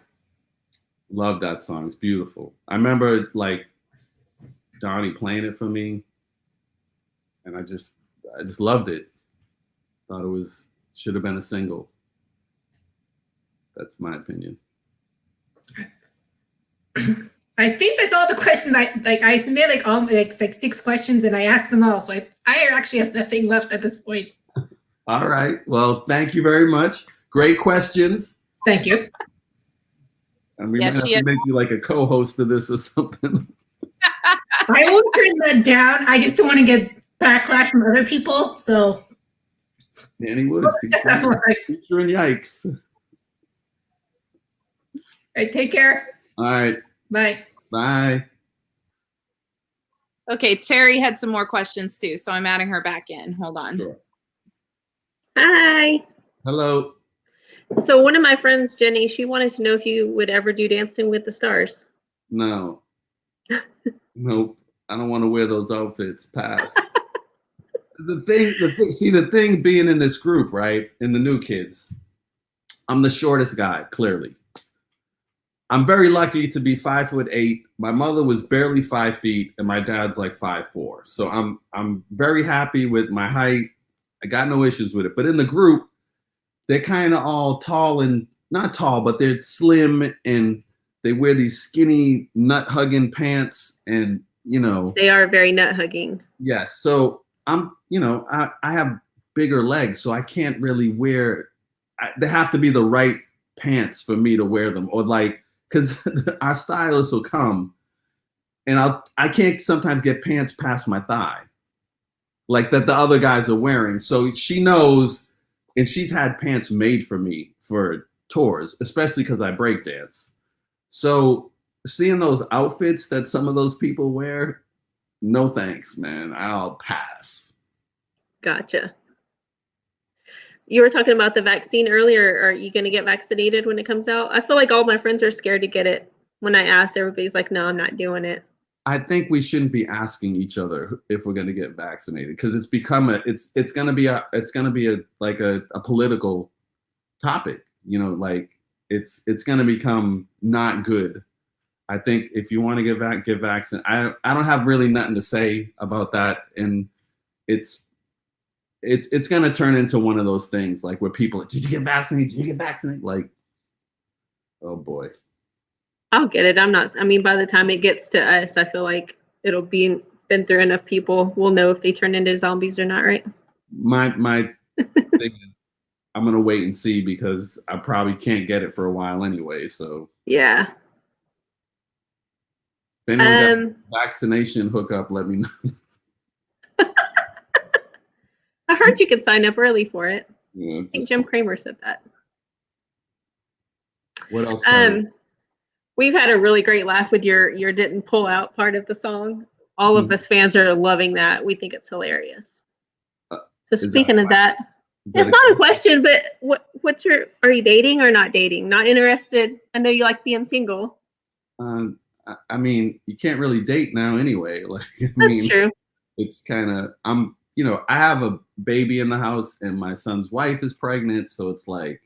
Love that song. It's beautiful. I remember Donnie playing it for me, and I just loved it. Thought it should have been a single. That's my opinion. I think that's all the questions I submitted like 6 questions and I asked them all. So I actually have nothing left at this point. All right. Well, thank you very much. Great questions. Thank you. And we might have to make you like a co-host of this or something. I won't turn that down. I just don't want to get backlash from other people. So Danny Wood, featuring Yikes. All right, take care. All right. Bye. Bye. Okay, Terry had some more questions too, so I'm adding her back in. Hold on. Sure. Hi. Hello. So one of my friends, Jenny, she wanted to know if you would ever do Dancing with the Stars. No. Nope. I don't want to wear those outfits. Pass. The thing being in this group, right? In the new kids, I'm the shortest guy, clearly. I'm very lucky to be 5'8". My mother was barely 5 feet, and my dad's like 5'4". So I'm very happy with my height. I got no issues with it. But in the group, they're kind of all tall and not tall, but they're slim and they wear these skinny nut hugging pants, and they are very nut hugging. Yes. So I have bigger legs, so I can't really wear. They have to be the right pants for me to wear them, or because our stylist will come, and I can't sometimes get pants past my thigh, like that the other guys are wearing. So she knows, and she's had pants made for me for tours, especially because I break dance. So seeing those outfits that some of those people wear, no thanks, man. I'll pass. Gotcha. You were talking about the vaccine earlier. Are you going to get vaccinated when it comes out? I feel like all my friends are scared to get it. When I ask, everybody's like, no, I'm not doing it. I think we shouldn't be asking each other if we're going to get vaccinated, because it's become it's going to be a political topic. It's going to become not good. I think if you want to get vaccinated, I don't have really nothing to say about that, and it's going to turn into one of those things like where people, did you get vaccinated? Did you get vaccinated? Like, oh boy. I'll get it. By the time it gets to us, I feel like it'll been through enough people. We'll know if they turn into zombies or not, right? My thing is, I'm going to wait and see, because I probably can't get it for a while anyway. So yeah. If anyone got a vaccination hookup, let me know. I heard you could sign up early for it. Yeah, I think Jim Cramer said that. What else? We've had a really great laugh with your didn't pull out part of the song. all of us fans are loving that. We think it's hilarious. So Is speaking of that, it's not a question, but are you dating or not dating? Not interested? I know you like being single. I mean, you can't really date now anyway. Like, That's true. It's kind of, I have a baby in the house and my son's wife is pregnant. So it's like,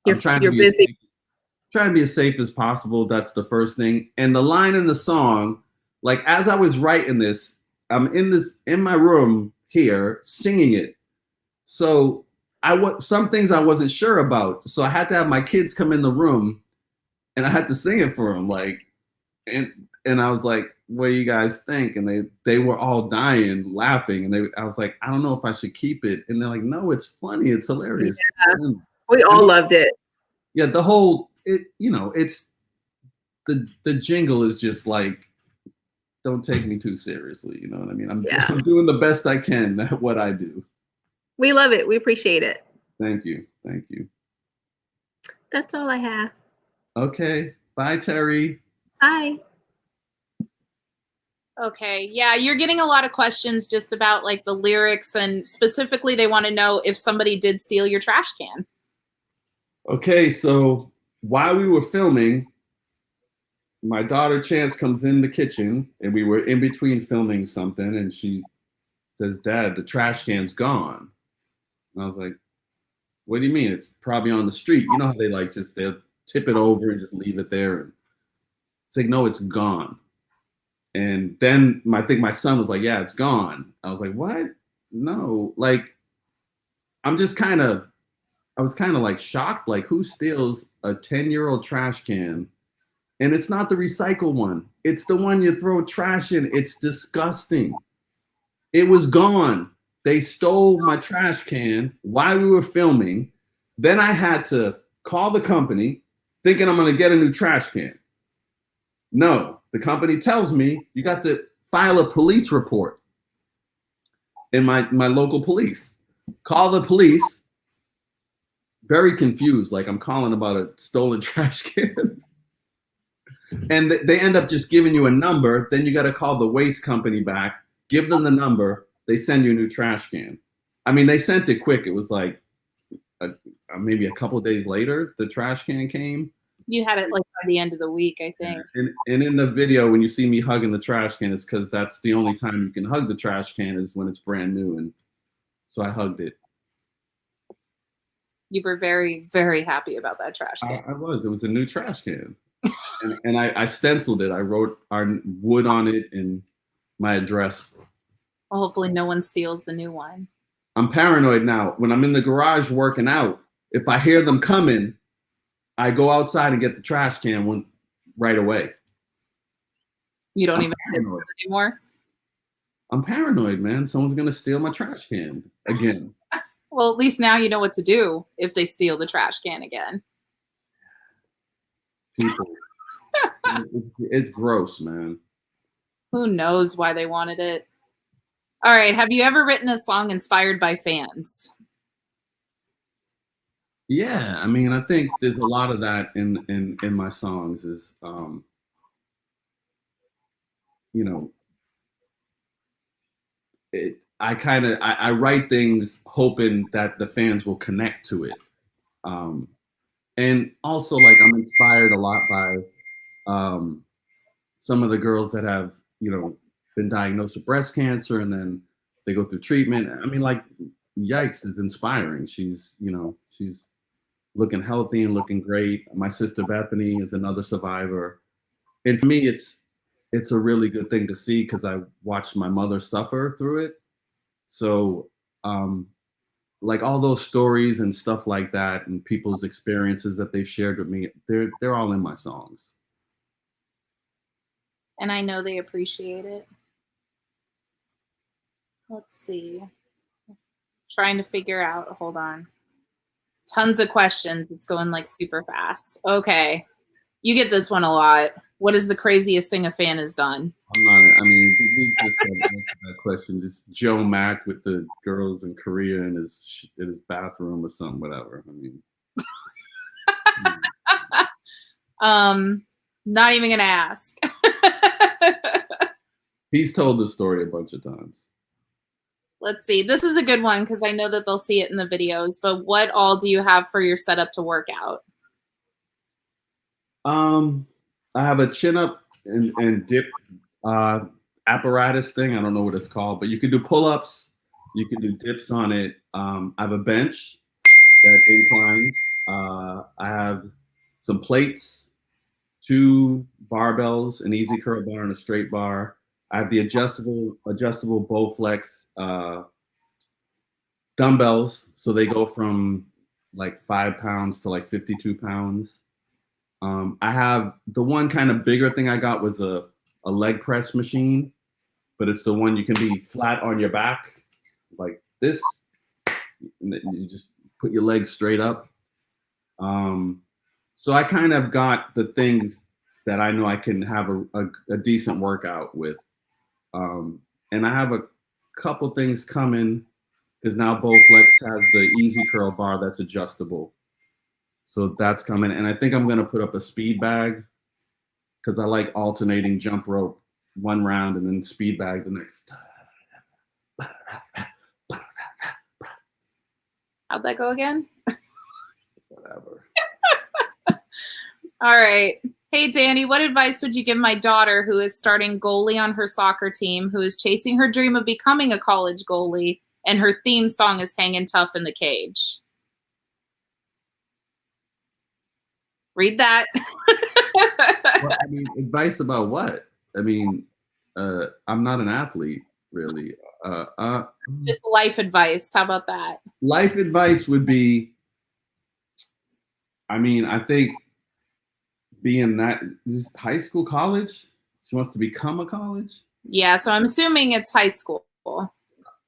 I'm trying to be as safe as possible. That's the first thing. And the line in the song, like, as I was writing this, I'm in my room here singing it. So some things I wasn't sure about. So I had to have my kids come in the room and I had to sing it for them. Like, and I was like, what do you guys think? And they were all dying, laughing. And I was like, I don't know if I should keep it. And they're like, no, it's funny. It's hilarious. Yeah, we all loved it. Yeah, the whole, it's the jingle is just like, don't take me too seriously. You know what I mean? I'm doing the best I can at what I do. We love it. We appreciate it. Thank you. Thank you. That's all I have. Okay. Bye, Terry. Bye. Okay. Yeah, you're getting a lot of questions just about like the lyrics, and specifically they want to know if somebody did steal your trash can. Okay, so while we were filming, my daughter Chance comes in the kitchen and we were in between filming something and she says, Dad, the trash can's gone. And I was like, what do you mean? It's probably on the street. You know how they'll tip it over and just leave it there. And it's like, no, it's gone. And then I think my son was like, yeah, it's gone. I was like, what? No, like, I was kind of like shocked, like who steals a 10-year-old trash can? And it's not the recycle one. It's the one you throw trash in. It's disgusting. It was gone. They stole my trash can while we were filming. Then I had to call the company thinking I'm going to get a new trash can. No, the company tells me you got to file a police report in my local police. Call the police. Very confused, like I'm calling about a stolen trash can. And they end up just giving you a number. Then you got to call the waste company back, give them the number. They send you a new trash can. I mean, they sent it quick. It was like maybe a couple of days later, the trash can came. You had it like by the end of the week, I think. And in the video, when you see me hugging the trash can, it's because that's the only time you can hug the trash can is when it's brand new. And so I hugged it. You were very, very happy about that trash can. I was. It was a new trash can. and I stenciled it. I wrote our wood on it and my address. Well, hopefully no one steals the new one. I'm paranoid now. When I'm in the garage working out, if I hear them coming, I go outside and get the trash can right away. You don't even hit it anymore? I'm paranoid, man. Someone's going to steal my trash can again. Well, at least now you know what to do if they steal the trash can again. People. It's gross, man. Who knows why they wanted it? All right. Have you ever written a song inspired by fans? Yeah, I mean, I think there's a lot of that in my songs. Is I write things hoping that the fans will connect to it, and also like I'm inspired a lot by some of the girls that have been diagnosed with breast cancer and then they go through treatment. I mean, like, yikes, is inspiring. She's looking healthy and looking great. My sister Bethany is another survivor, and for me, it's a really good thing to see because I watched my mother suffer through it. So, like all those stories and stuff like that, and people's experiences that they've shared with me, they're all in my songs. And I know they appreciate it. Let's see. Trying to figure out. Hold on. Tons of questions. It's going like super fast. Okay. You get this one a lot. What is the craziest thing a fan has done? Did we just answer that question? Just Joe Mack with the girls in Korea in his bathroom or something, whatever. Not even gonna ask. He's told the story a bunch of times. Let's see. This is a good one because I know that they'll see it in the videos. But what all do you have for your setup to work out? I have a chin up and dip apparatus thing. I don't know what it's called, but you can do pull-ups. You can do dips on it. I have a bench that inclines. I have some plates, 2 barbells, an easy curl bar and a straight bar. I have the adjustable Bowflex dumbbells, so they go from like 5 pounds to like 52 pounds. I have the one kind of bigger thing I got was a leg press machine, but it's the one you can be flat on your back like this, and then you just put your legs straight up. So I kind of got the things that I know I can have a decent workout with. And I have a couple things coming because now Bowflex has the easy curl bar that's adjustable. So that's coming. And I think I'm going to put up a speed bag because I like alternating jump rope one round and then speed bag the next. How'd that go again? Whatever. All right. Hey, Danny, what advice would you give my daughter who is starting goalie on her soccer team, who is chasing her dream of becoming a college goalie, and her theme song is Hangin' Tough in the Cage? Read that. Well, I mean, advice about what? I mean, I'm not an athlete, really. Just life advice. How about that? Life advice would be, I mean, I think being that this high school, college, she wants to become a college. Yeah, so I'm assuming it's high school.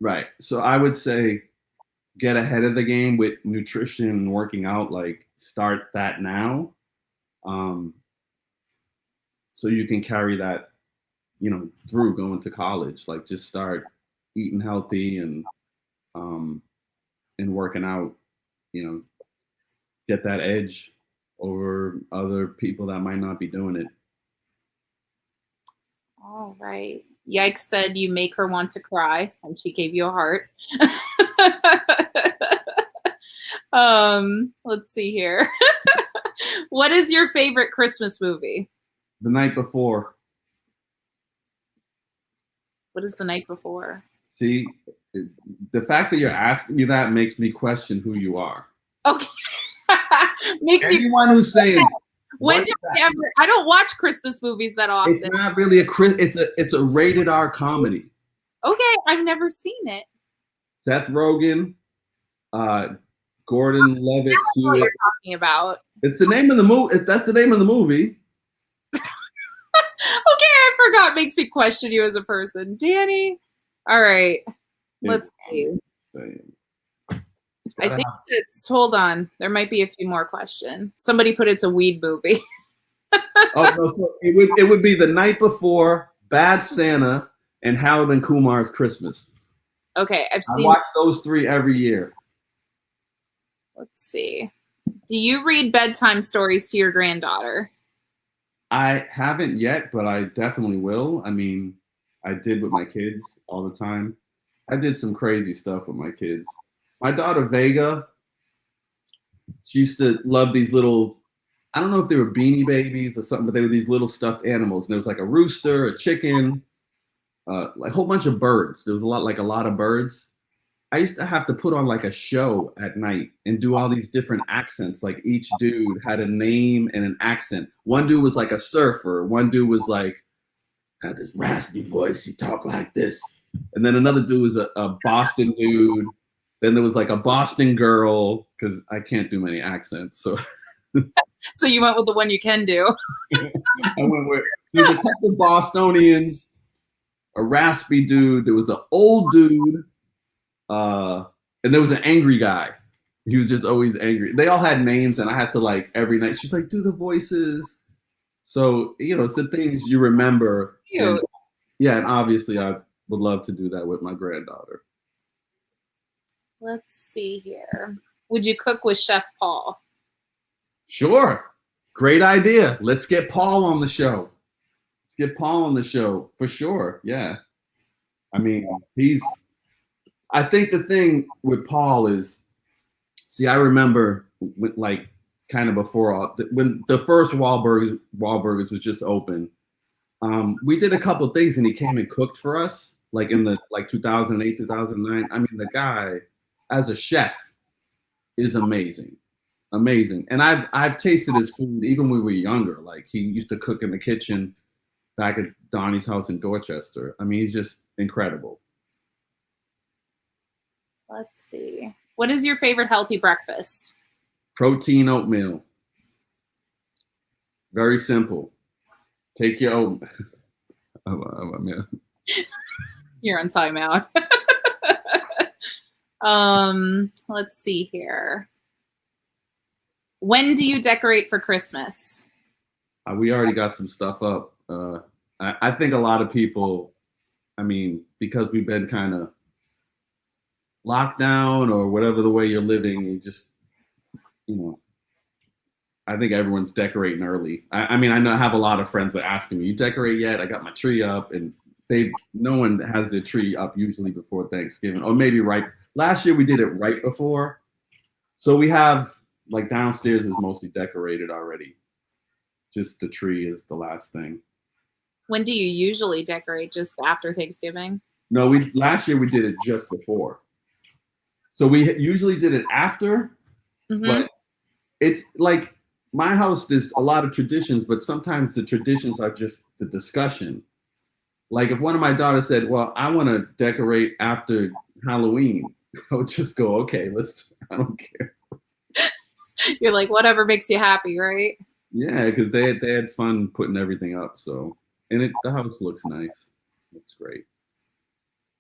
Right. So I would say get ahead of the game with nutrition and working out, like start that now. So you can carry that, through going to college. Like just start eating healthy and working out, get that edge over other people that might not be doing it. All right. Yikes said you make her want to cry, and she gave you a heart. Let's see here. What is your favorite Christmas movie? The Night Before. What is The Night Before? See, the fact that you're asking me that makes me question who you are. Okay. Makes Anyone who's saying when did we ever? I don't watch Christmas movies that often. It's not really it's a rated R comedy. Okay, I've never seen it. Seth Rogen, Gordon Levitt. I know what you're talking about. It's the name of the movie. That's the name of the movie. Okay, I forgot. Makes me question you as a person, Danny. All right, let's see. I think it's. Hold on, there might be a few more questions. Somebody put it's a weed movie. Oh no! So it would be The Night Before, Bad Santa, and Harold and Kumar's Christmas. Okay, I watch those 3 every year. Let's see. Do you read bedtime stories to your granddaughter? I haven't yet, but I definitely will. I mean, I did with my kids all the time. I did some crazy stuff with my kids. My daughter Vega, she used to love these little, I don't know if they were Beanie Babies or something, but they were these little stuffed animals. And there was like a rooster, a chicken, like a whole bunch of birds. There was a lot of birds. I used to have to put on like a show at night and do all these different accents. Like each dude had a name and an accent. One dude was like a surfer. One dude was like, had this raspy voice. He talked like this. And then another dude was a Boston dude. Then there was like a Boston girl, because I can't do many accents. So So you went with the one you can do. I went with, there's a couple of Bostonians, a raspy dude. There was an old dude. And there was an angry guy. He was just always angry. They all had names, and I had to like every night. She's like, do the voices. So, it's the things you remember. And, and obviously I would love to do that with my granddaughter. Let's see here. Would you cook with Chef Paul? Sure. Great idea. Let's get Paul on the show. let's get Paul on the show for sure. Yeah. I mean, I think the thing with Paul is, see, I remember like kind of before when the first Wahlburgers was just open. We did a couple of things and he came and cooked for us, like in the 2008, 2009. I mean, the guy as a chef is amazing. Amazing. And I've tasted his food even when we were younger. Like he used to cook in the kitchen back at Donnie's house in Dorchester. I mean, he's just incredible. Let's see. What is your favorite healthy breakfast? Protein oatmeal. Very simple. Take your oatmeal. You're on timeout. Let's see here. When do you decorate for Christmas? We already got some stuff up. I think a lot of people, I mean, because we've been kind of locked down or whatever the way you're living, you just, you know, I think everyone's decorating early. I mean, I have a lot of friends that are asking me, you decorate yet? I got my tree up, and no one has their tree up usually before Thanksgiving, or maybe right. Last year we did it right before. So we have, like, downstairs is mostly decorated already. Just the tree is the last thing. When do you usually decorate? Just after Thanksgiving? No, last year we did it just before. So we usually did it after, but it's like my house, there's a lot of traditions, but sometimes the traditions are just the discussion. Like if one of my daughters said, well, I want to decorate after Halloween, I would just go, okay, I don't care. You're like, whatever makes you happy, right? Yeah, because they had fun putting everything up. So, and the house looks nice. Looks great.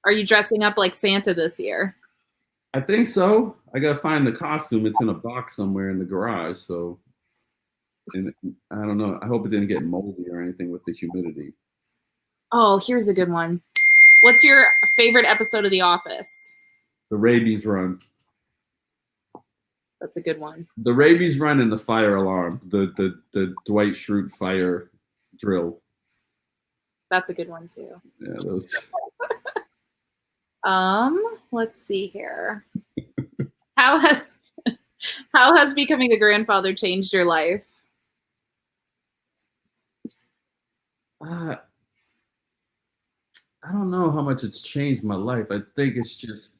Are you dressing up like Santa this year? I think so. I gotta find the costume. It's in a box somewhere in the garage. So, and I don't know. I hope it didn't get moldy or anything with the humidity. Oh, here's a good one. What's your favorite episode of The Office? The rabies run. That's a good one. The rabies run and the fire alarm. The Dwight Schrute fire drill. That's a good one too. Yeah, those. Let's see here. How has becoming a grandfather changed your life? I don't know how much it's changed my life. I think it's just,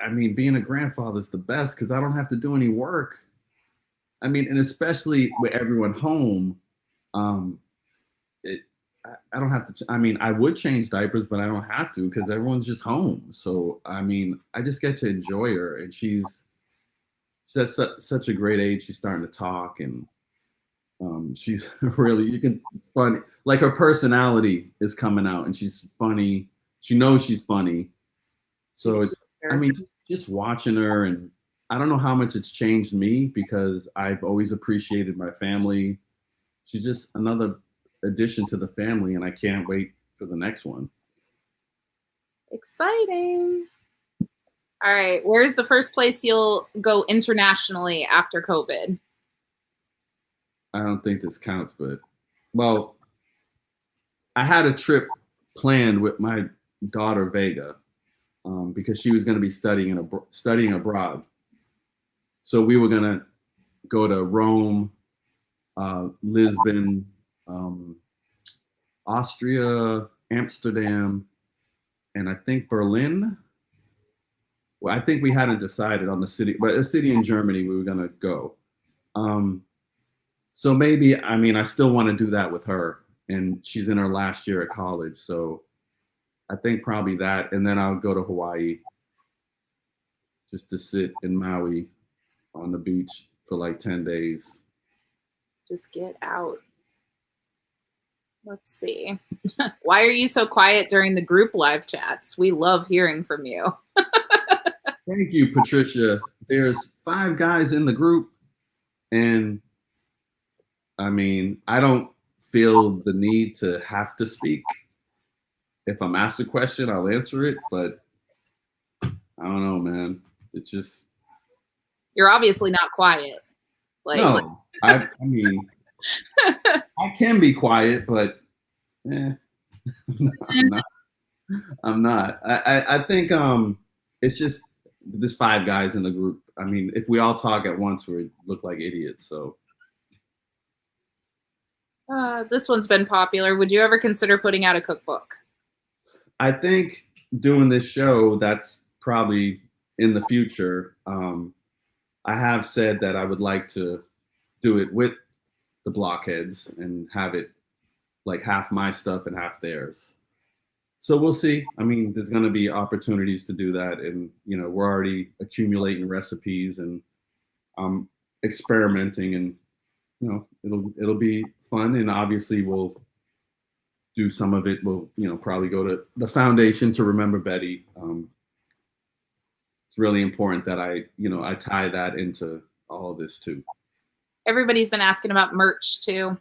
I mean, being a grandfather is the best because I don't have to do any work. I mean, and especially with everyone home, I don't have to. I mean, I would change diapers, but I don't have to because everyone's just home. So, I mean, I just get to enjoy her, and she's at such a great age. She's starting to talk, and she's really funny. Like her personality is coming out, and she's funny. She knows she's funny. So it's. I mean, just watching her, and I don't know how much it's changed me because I've always appreciated my family. She's just another addition to the family, and I can't wait for the next one. Exciting. All right, where's the first place you'll go internationally after COVID? I don't think this counts, but well, I had a trip planned with my daughter Vega because she was going to be studying abroad. So we were going to go to Rome, Lisbon, Austria, Amsterdam, and I think Berlin. Well, I think we hadn't decided on the city, but a city in Germany we were gonna go. So maybe, I mean, I still want to do that with her, and she's in her last year at college, so I think probably that, and then I'll go to Hawaii just to sit in Maui on the beach for like 10 days. Just get out. Let's see. Why are you so quiet during the group live chats? We love hearing from you. Thank you, Patricia. There's 5 guys in the group, and I mean, I don't feel the need to have to speak. If I'm asked a question, I'll answer it, but I don't know, man. It's just... You're obviously not quiet. No, I mean, I can be quiet, but I'm not. I'm not. I think it's just there's 5 guys in the group. I mean, if we all talk at once, we look like idiots. So This one's been popular. Would you ever consider putting out a cookbook? I think doing this show, that's probably in the future. I have said that I would like to do it with the Blockheads and have it like half my stuff and half theirs. So we'll see. I mean, there's going to be opportunities to do that, and we're already accumulating recipes and experimenting, and it'll be fun. And obviously, we'll do some of it. We'll probably go to the foundation to remember Betty. It's really important that I tie that into all of this too. Everybody's been asking about merch too.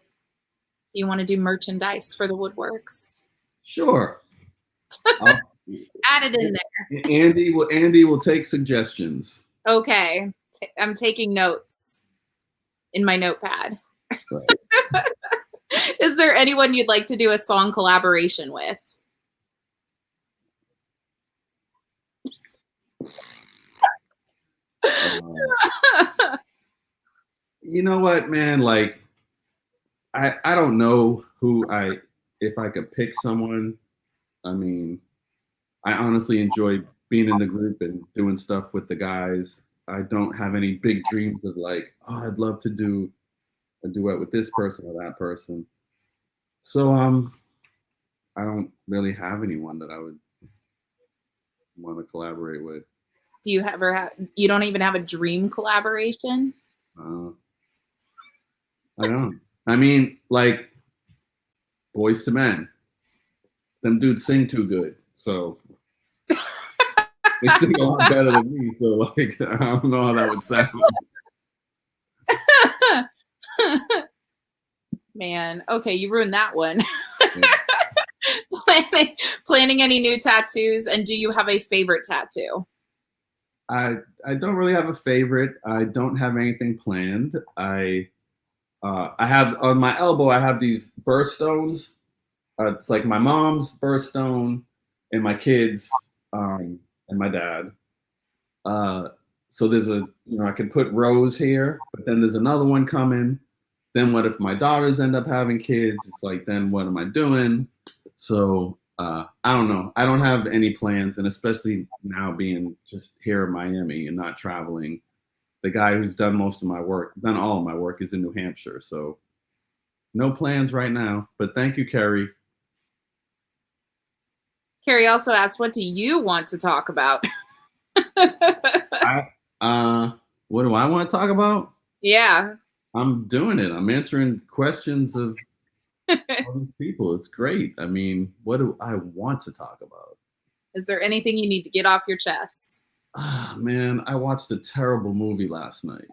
Do you want to do merchandise for the Woodworks? Sure. Add it in there. Andy will take suggestions. Okay. I'm taking notes in my notepad. Right. Is there anyone you'd like to do a song collaboration with? You know what, man? Like, I don't know if I could pick someone. I mean, I honestly enjoy being in the group and doing stuff with the guys. I don't have any big dreams of like, oh, I'd love to do a duet with this person or that person. So I don't really have anyone that I would want to collaborate with. Do you ever have? You don't even have a dream collaboration? I don't. I mean, like, Boys to Men. Them dudes sing too good, so they sing a lot better than me. So, like, I don't know how that would sound. Man, okay, you ruined that one. Planning any new tattoos, and do you have a favorite tattoo? I don't really have a favorite. I don't have anything planned. I have on my elbow, I have these birthstones. It's like my mom's birthstone and my kids and my dad. So there's I can put Rose here, but then there's another one coming. Then what if my daughters end up having kids? It's like, then what am I doing? So I don't know. I don't have any plans, and especially now being just here in Miami and not traveling. The guy who's done most of my work, done all of my work, is in New Hampshire. So no plans right now, but thank you, Carrie. Carrie also asked, what do you want to talk about? What do I want to talk about? Yeah. I'm doing it. I'm answering questions of all these people. It's great. I mean, what do I want to talk about? Is there anything you need to get off your chest? Ah, man, I watched a terrible movie last night.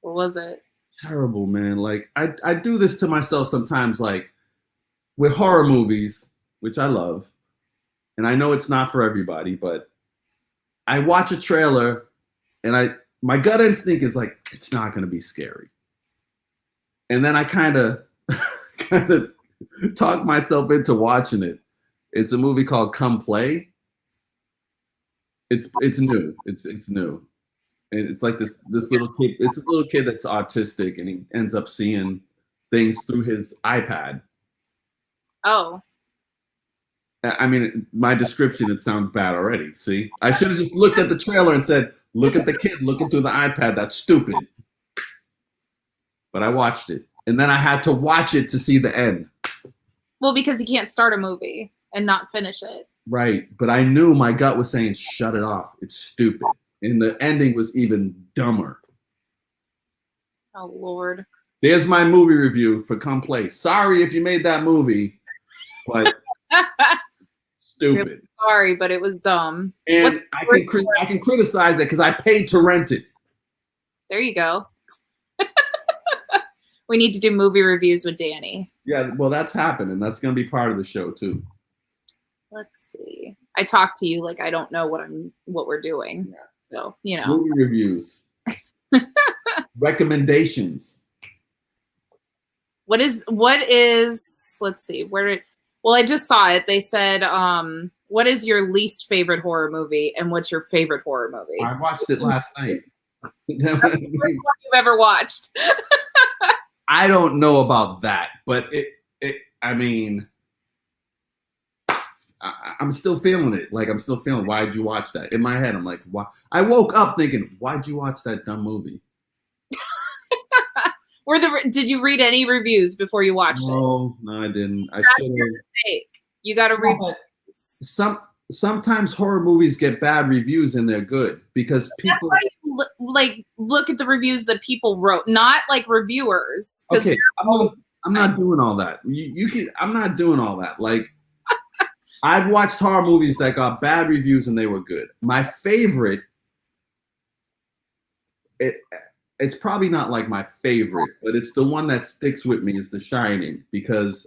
What was it? Terrible, man. Like, I do this to myself sometimes, like with horror movies, which I love. And I know it's not for everybody, but I watch a trailer and my gut instinct is like, it's not going to be scary. And then I kind of talk myself into watching it. It's a movie called Come Play. It's new. It's new. And it's like this little kid. It's a little kid that's autistic, and he ends up seeing things through his iPad. Oh. I mean, my description, it sounds bad already. See? I should have just looked at the trailer and said, look at the kid looking through the iPad. That's stupid. But I watched it. And then I had to watch it to see the end. Well, because you can't start a movie and not finish it. Right. But I knew my gut was saying, shut it off. It's stupid. And the ending was even dumber. Oh, Lord. There's my movie review for Come Play. Sorry if you made that movie, but stupid. Really sorry, but it was dumb. And I can criticize it because I paid to rent it. There you go. We need to do movie reviews with Danny. Yeah, well, that's happening. That's going to be part of the show too. Let's see. I talk to you like I don't know what we're doing. Yeah. So, Movie reviews. Recommendations. What is let's see, well, I just saw it. They said, what is your least favorite horror movie and what's your favorite horror movie? I watched it last night. That's the first one you've ever watched. I don't know about that, but I mean, I'm still feeling it. Like, I'm still feeling, why'd you watch that? In my head, I'm like, why? I woke up thinking, why'd you watch that dumb movie? Did you read any reviews before you watched it? No, I didn't. I That's should your have. mistake. You got to read. Sometimes horror movies get bad reviews and they're good because people. That's why you look at the reviews that people wrote, not like reviewers. Okay, I'm not doing all that. You can. I'm not doing all that. Like, I've watched horror movies that got bad reviews and they were good. My favorite. It's probably not like my favorite, but it's the one that sticks with me is The Shining because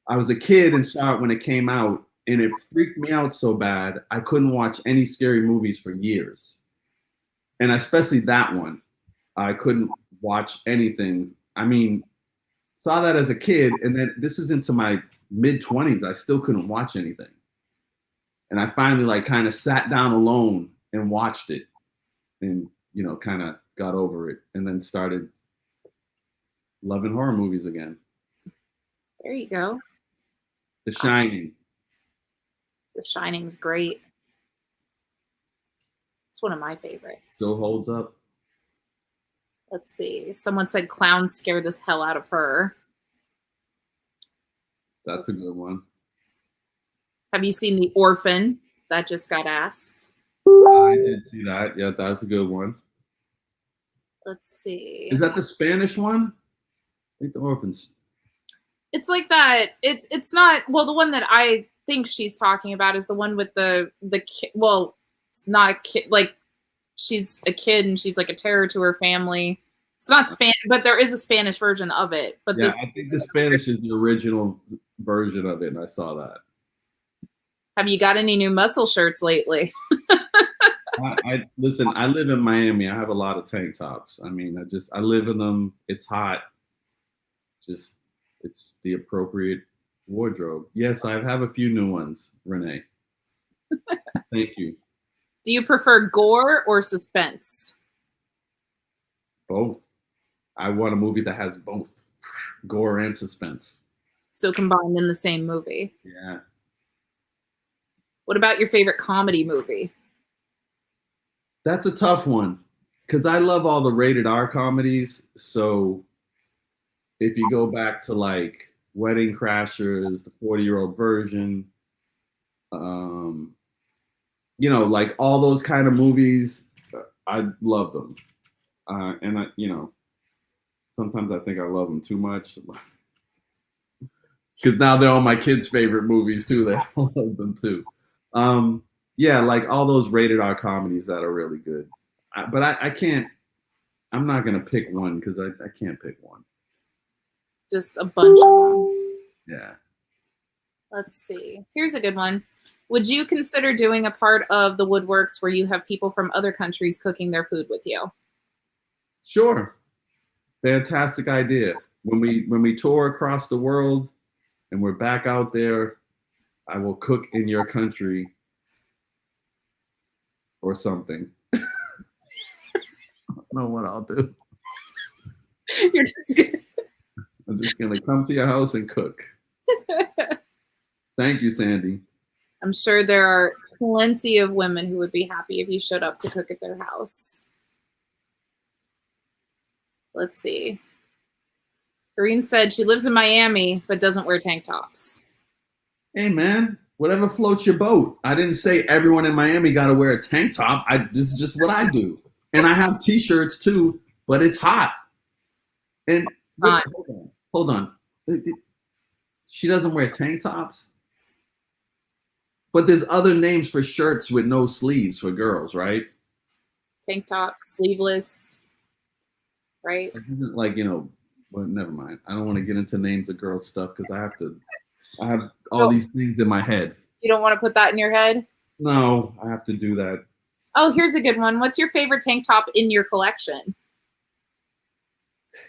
I was a kid and saw it when it came out and it freaked me out so bad I couldn't watch any scary movies for years. And especially that one. I couldn't watch anything. I mean, saw that as a kid and then this is into my mid-20s. I still couldn't watch anything. And I finally like kind of sat down alone and watched it and, you know, kind of got over it and then started loving horror movies again. There you go. The Shining. The Shining's great. It's one of my favorites. Still holds up. Let's see. Someone said clowns scare the hell out of her. That's a good one. Have you seen The Orphan? That just got asked. I did see that. Yeah, that's a good one. Let's see. Is that the Spanish one? I think The Orphans. It's like that. It's not. Well, the one that I think she's talking about is the one with the kid. Well, it's not a kid. Like, she's a kid and she's like a terror to her family. It's not Spanish, but there is a Spanish version of it. But yeah, I think the Spanish is the original version of it, and I saw that. Have you got any new muscle shirts lately? I listen. I live in Miami. I have a lot of tank tops. I mean, I live in them. It's hot. It's the appropriate wardrobe. Yes, I have a few new ones, Renee. Thank you. Do you prefer gore or suspense? Both. I want a movie that has both gore and suspense. So combined in the same movie. Yeah. What about your favorite comedy movie? That's a tough one because I love all the rated R comedies. So if you go back to like Wedding Crashers, the 40-Year-Old Virgin, you know, like all those kind of movies, I love them. And I, you know, sometimes I think I love them too much because now they're all my kids' favorite movies too. They all love them too. Yeah, like all those rated R comedies that are really good. But I can't, I'm not going to pick one because I can't pick one. Just a bunch of them. Yeah. Let's see. Here's a good one. Would you consider doing a part of the Woodworks where you have people from other countries cooking their food with you? Sure. Fantastic idea. When we tour across the world and we're back out there, I will cook in your country or something. I don't know what I'll do. You're just gonna... I'm just going to come to your house and cook. Thank you, Sandy. I'm sure there are plenty of women who would be happy if you showed up to cook at their house. Let's see. Doreen said she lives in Miami but doesn't wear tank tops. Hey, man, whatever floats your boat. I didn't say everyone in Miami got to wear a tank top. This is just what I do. And I have T-shirts too, but it's hot. And hold on. She doesn't wear tank tops? But there's other names for shirts with no sleeves for girls, right? Tank top, sleeveless, right? Like, you know, well, never mind. I don't want to get into names of girls stuff because I have all these things in my head. You don't want to put that in your head? No, I have to do that. Oh, here's a good one. What's your favorite tank top in your collection?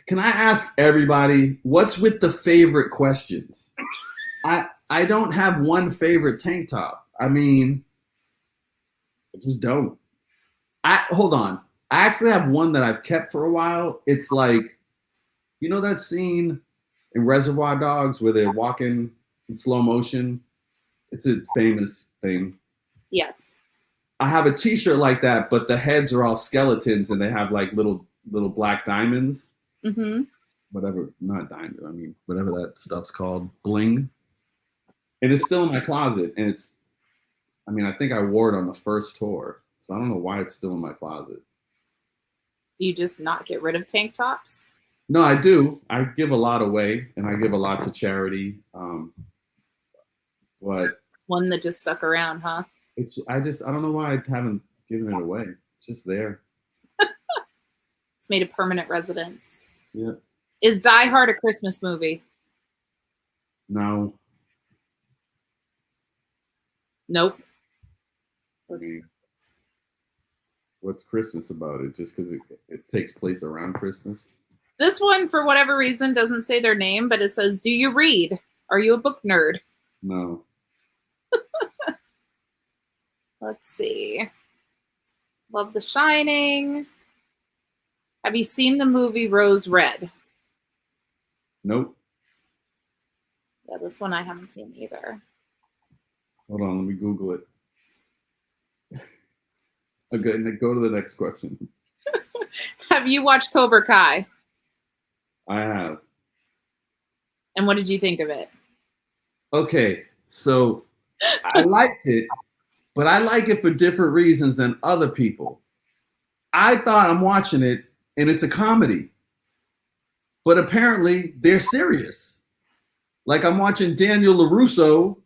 Can I ask everybody, what's with the favorite questions? I don't have one favorite tank top. I mean, I just don't. Hold on. I actually have one that I've kept for a while. It's like, you know that scene in Reservoir Dogs where they're walking in slow motion? It's a famous thing. Yes. I have a t-shirt like that, but the heads are all skeletons and they have like little black diamonds. Mm-hmm. Whatever, not diamond, I mean, whatever that stuff's called, bling. And it's still in my closet. And I think I wore it on the first tour. So I don't know why it's still in my closet. Do you just not get rid of tank tops? No, I do. I give a lot away and I give a lot to charity. But It's one that just stuck around, huh? I don't know why I haven't given it away. It's just there. It's made a permanent residence. Yeah. Is Die Hard a Christmas movie? No. Nope. I mean, what's Christmas about it? Just because it takes place around Christmas? This one, for whatever reason, doesn't say their name, but it says, "Do you read? Are you a book nerd?" No. Let's see. Love The Shining. Have you seen the movie Rose Red? Nope. Yeah, that's one I haven't seen either. Hold on, let me Google it. Okay, go to the next question. Have you watched Cobra Kai? I have. And what did you think of it? Okay, so I liked it, but I like it for different reasons than other people. I thought I'm watching it and it's a comedy, but apparently they're serious. Like I'm watching Daniel LaRusso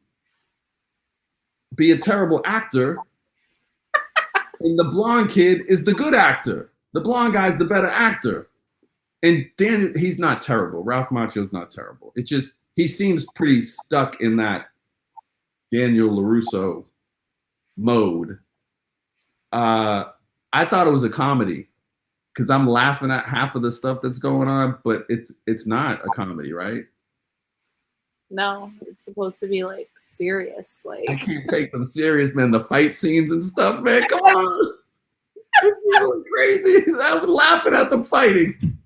be a terrible actor, and the blonde kid is the good actor. The blonde guy's the better actor. And Daniel, he's not terrible. Ralph Macchio's not terrible. It's just, he seems pretty stuck in that Daniel LaRusso mode. I thought it was a comedy because I'm laughing at half of the stuff that's going on, but it's not a comedy, right? No, it's supposed to be like serious. I Like can't take them serious, man. The fight scenes and stuff, man. Come on. It's really crazy. I was laughing at them fighting.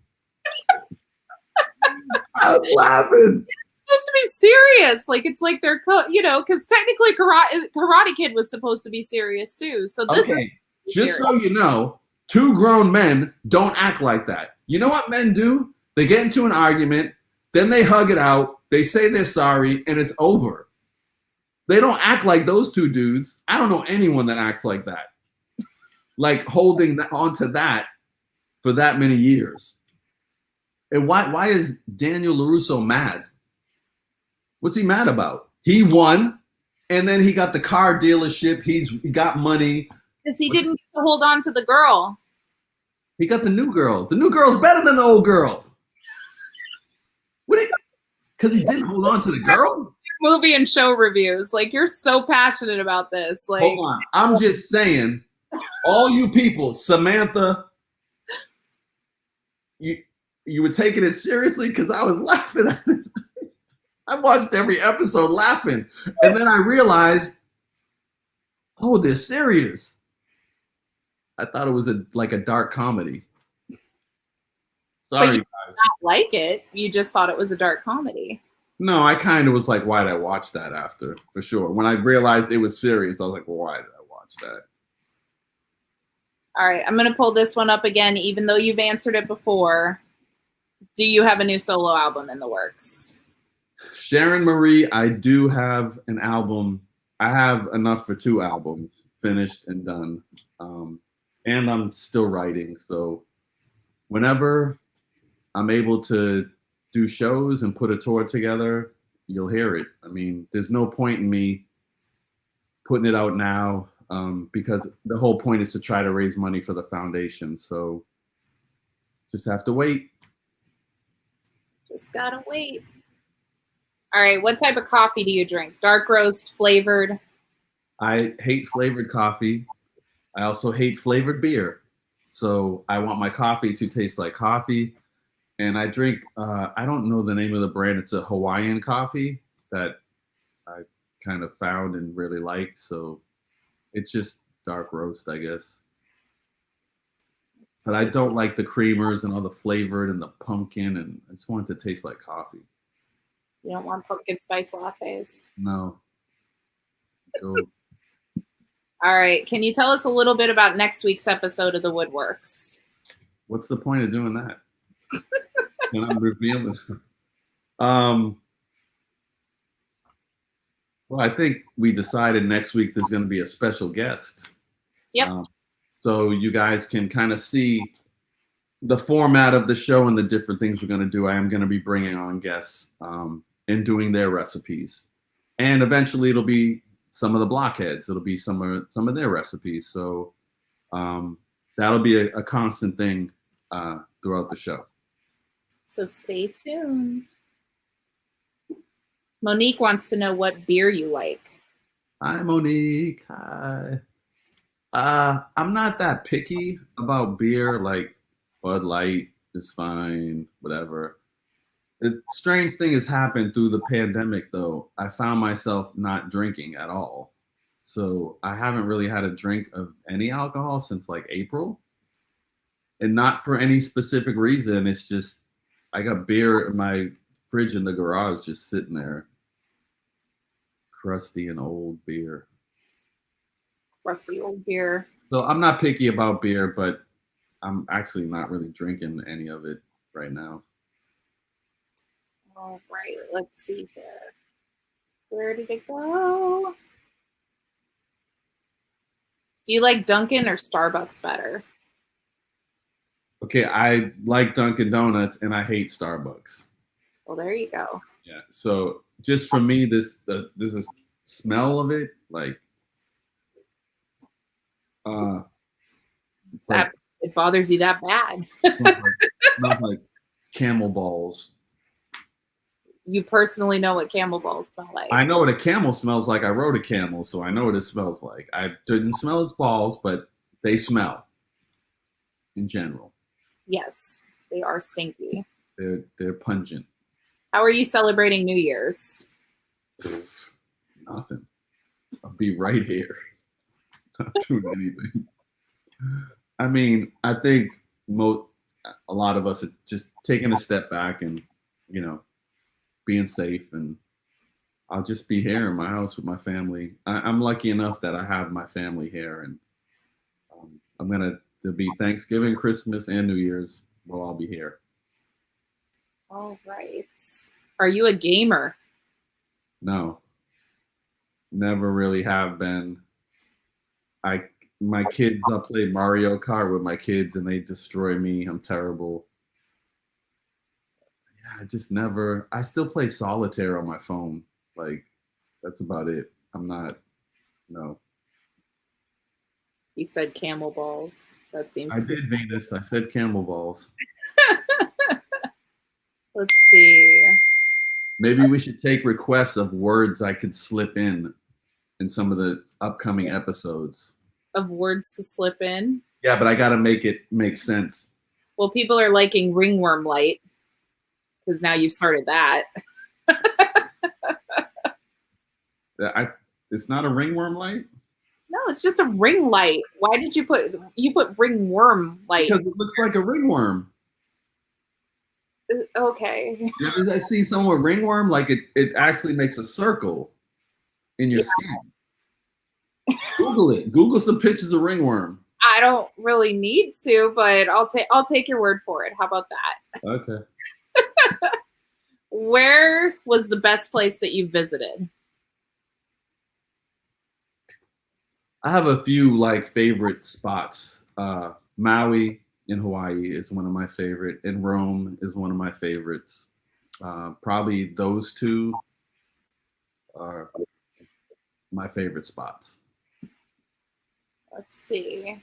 I was laughing. supposed to be serious. Like it's like they're, because technically Karate Kid was supposed to be serious too. So this Okay, is just serious. so you know, two grown men don't act like that. You know what men do? They get into an argument, then they hug it out, they say they're sorry, and it's over. They don't act like those two dudes. I don't know anyone that acts like that. Like holding on to that for that many years. And why is Daniel LaRusso mad? What's he mad about? He won, and then he got the car dealership. He got money. Because he didn't get to hold on to the girl. He got the new girl. The new girl's better than the old girl. Because he didn't hold on to the girl? Movie and show reviews. Like you're so passionate about this. Like Hold on. I'm just saying, all you people, Samantha, you were taking it seriously because I was laughing at it. I watched every episode laughing. And then I realized, oh, they're serious. I thought it was like a dark comedy. Sorry, guys. not like it. You just thought it was a dark comedy. No, I kind of was like, why did I watch that after? For sure. When I realized it was serious, I was like, well, why did I watch that? All right, I'm gonna pull this one up again, even though you've answered it before. Do you have a new solo album in the works? Sharon Marie, I do have an album. I have enough for 2 albums, finished and done. And I'm still writing. So whenever I'm able to do shows and put a tour together, you'll hear it. I mean, there's no point in me putting it out now because the whole point is to try to raise money for the foundation. So just have to wait. Just gotta wait. All right, what type of coffee do you drink? Dark roast, flavored? I hate flavored coffee. I also hate flavored beer. So I want my coffee to taste like coffee. and I drink. I don't know the name of the brand. It's a Hawaiian coffee that I kind of found and really like. So it's just dark roast, I guess. But I don't like the creamers and all the flavored and the pumpkin, and I just want it to taste like coffee. You don't want pumpkin spice lattes. No. Go. All right. Can you tell us a little bit about next week's episode of the Woodworks? What's the point of doing that? Can I reveal it? Well, I think we decided next week there's going to be a special guest. Yep. So you guys can kind of see the format of the show and the different things we're going to do. I am going to be bringing on guests and doing their recipes. And eventually it'll be some of the blockheads. It'll be some of their recipes. So that'll be a constant thing throughout the show. So stay tuned. Monique wants to know what beer you like. Hi, Monique. Hi. I'm not that picky about beer. Like Bud Light is fine, whatever. The strange thing has happened through the pandemic, though. I found myself not drinking at all. So I haven't really had a drink of any alcohol since like April. And not for any specific reason. It's just I got beer in my fridge in the garage just sitting there. Crusty and old beer. Rusty old beer. So I'm not picky about beer, but I'm actually not really drinking any of it right now. All right, let's see here. Where did it go? Do you like Dunkin' or Starbucks better? Okay, I like Dunkin' Donuts and I hate Starbucks. Well, there you go. Yeah. So just for me, this is smell of it, like it's like It bothers you that bad. smells like camel balls. You personally know what camel balls smell like. I know what a camel smells like. I rode a camel, so I know what it smells like. I didn't smell its balls, but they smell in general. Yes, they are stinky. They're pungent. How are you celebrating New Year's? Nothing. I'll be right here. Not doing anything. I mean, I think a lot of us are just taking a step back and, being safe, and I'll just be here in my house with my family. I'm lucky enough that I have my family here, and there'll be Thanksgiving, Christmas, and New Year's. We'll all be here. All right. Are you a gamer? No, never really have been. My kids, I play Mario Kart with my kids and they destroy me. I'm terrible. Yeah, I still play solitaire on my phone. Like, that's about it. No. You said camel balls. That seems. I did, Venus. I said camel balls. Let's see. Maybe we should take requests of words I could slip in some of the upcoming episodes. Of words to slip in? Yeah, but I got to make it make sense. Well, people are liking ringworm light because now you've started that. It's not a ringworm light? No, it's just a ring light. Why did you put ringworm light? Because it looks like a ringworm. Okay. I see someone with ringworm, like it actually makes a circle in your skin. Google it. Google some pictures of ringworm. I don't really need to, but I'll take your word for it. How about that? Okay. Where was the best place that you visited? I have a few favorite spots. Maui in Hawaii is one of my favorite, and Rome is one of my favorites. Probably those two are my favorite spots. Let's see.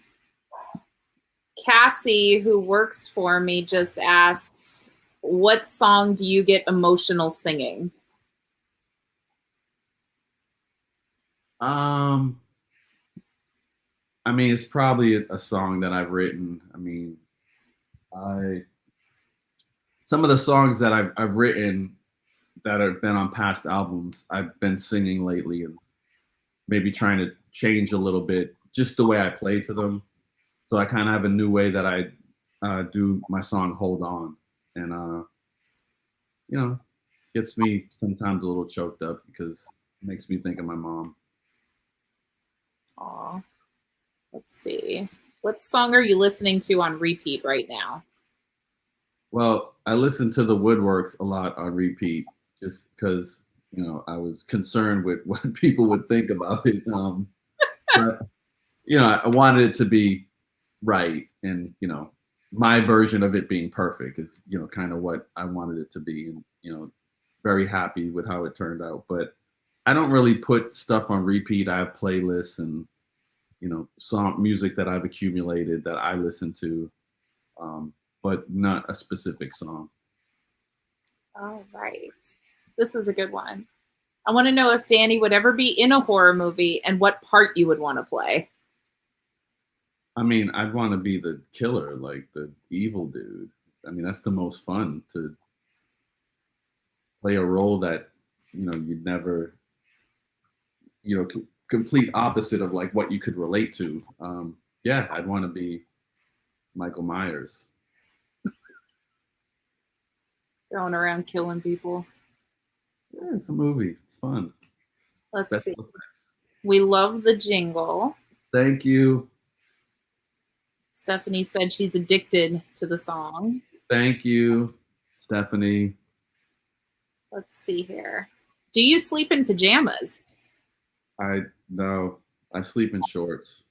Cassie, who works for me, just asked, what song do you get emotional singing? I mean, it's probably a song that I've written. I mean, some of the songs that I've written that have been on past albums, I've been singing lately and maybe trying to change a little bit, just the way I play to them. So I kind of have a new way that I do my song "Hold On," and you know, gets me sometimes a little choked up because it makes me think of my mom. Aw. Let's see. What song are you listening to on repeat right now? Well, I listen to the Woodworks a lot on repeat, just because I was concerned with what people would think about it. But I wanted it to be right, and my version of it being perfect is kind of what I wanted it to be, and very happy with how it turned out. But I don't really put stuff on repeat. I have playlists and song music that I've accumulated that I listen to, but not a specific song. All right. This is a good one. I want to know if Danny would ever be in a horror movie and what part you would want to play. I mean, I'd want to be the killer, like the evil dude. I mean, that's the most fun, to play a role that you'd never, complete opposite of like what you could relate to. Yeah, I'd want to be Michael Myers. Going around killing people. Yeah, it's a movie. It's fun. Let's Special see. effects. We love the jingle. Thank you. Stephanie said she's addicted to the song. Thank you, Stephanie. Let's see here. Do you sleep in pajamas? No, I sleep in shorts.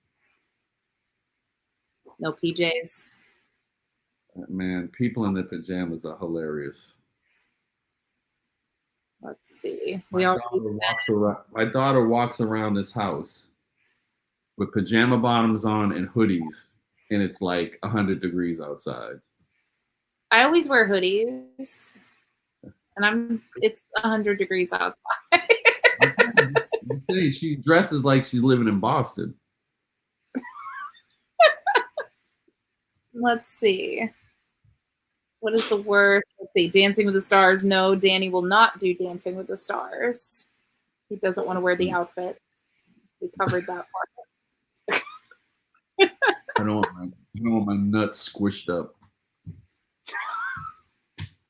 No PJs. Man, people in their pajamas are hilarious. Let's see. My daughter walks around this house with pajama bottoms on and hoodies, and it's like 100 degrees outside. I always wear hoodies, and it's 100 degrees outside. She dresses like she's living in Boston. Let's see. What is the word? Let's see. Dancing with the Stars. No, Danny will not do Dancing with the Stars. He doesn't want to wear the outfits. We covered that part. I don't want my nuts squished up.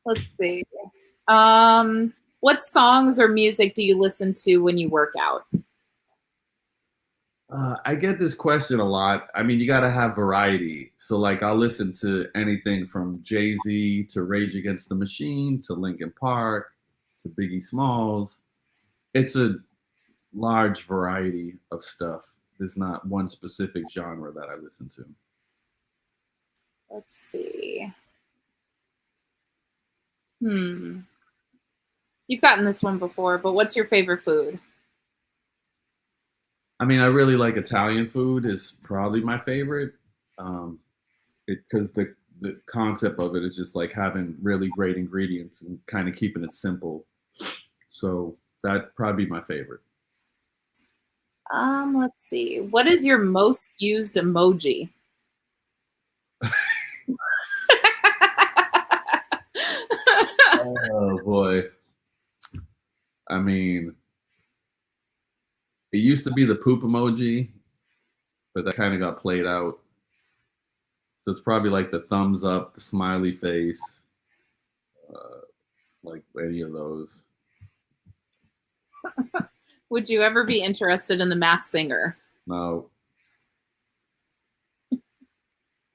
Let's see. What songs or music do you listen to when you work out? I get this question a lot. I mean, you got to have variety. So, like, I'll listen to anything from Jay-Z to Rage Against the Machine to Linkin Park to Biggie Smalls. It's a large variety of stuff. There's not one specific genre that I listen to. Let's see. You've gotten this one before, but what's your favorite food? I mean, I really like Italian food is probably my favorite. Because the concept of it is just like having really great ingredients and kind of keeping it simple. So that'd probably be my favorite. Let's see. What is your most used emoji? Oh boy. I mean, it used to be the poop emoji, but that kind of got played out. So it's probably like the thumbs up, the smiley face, like any of those. Would you ever be interested in The Masked Singer? No.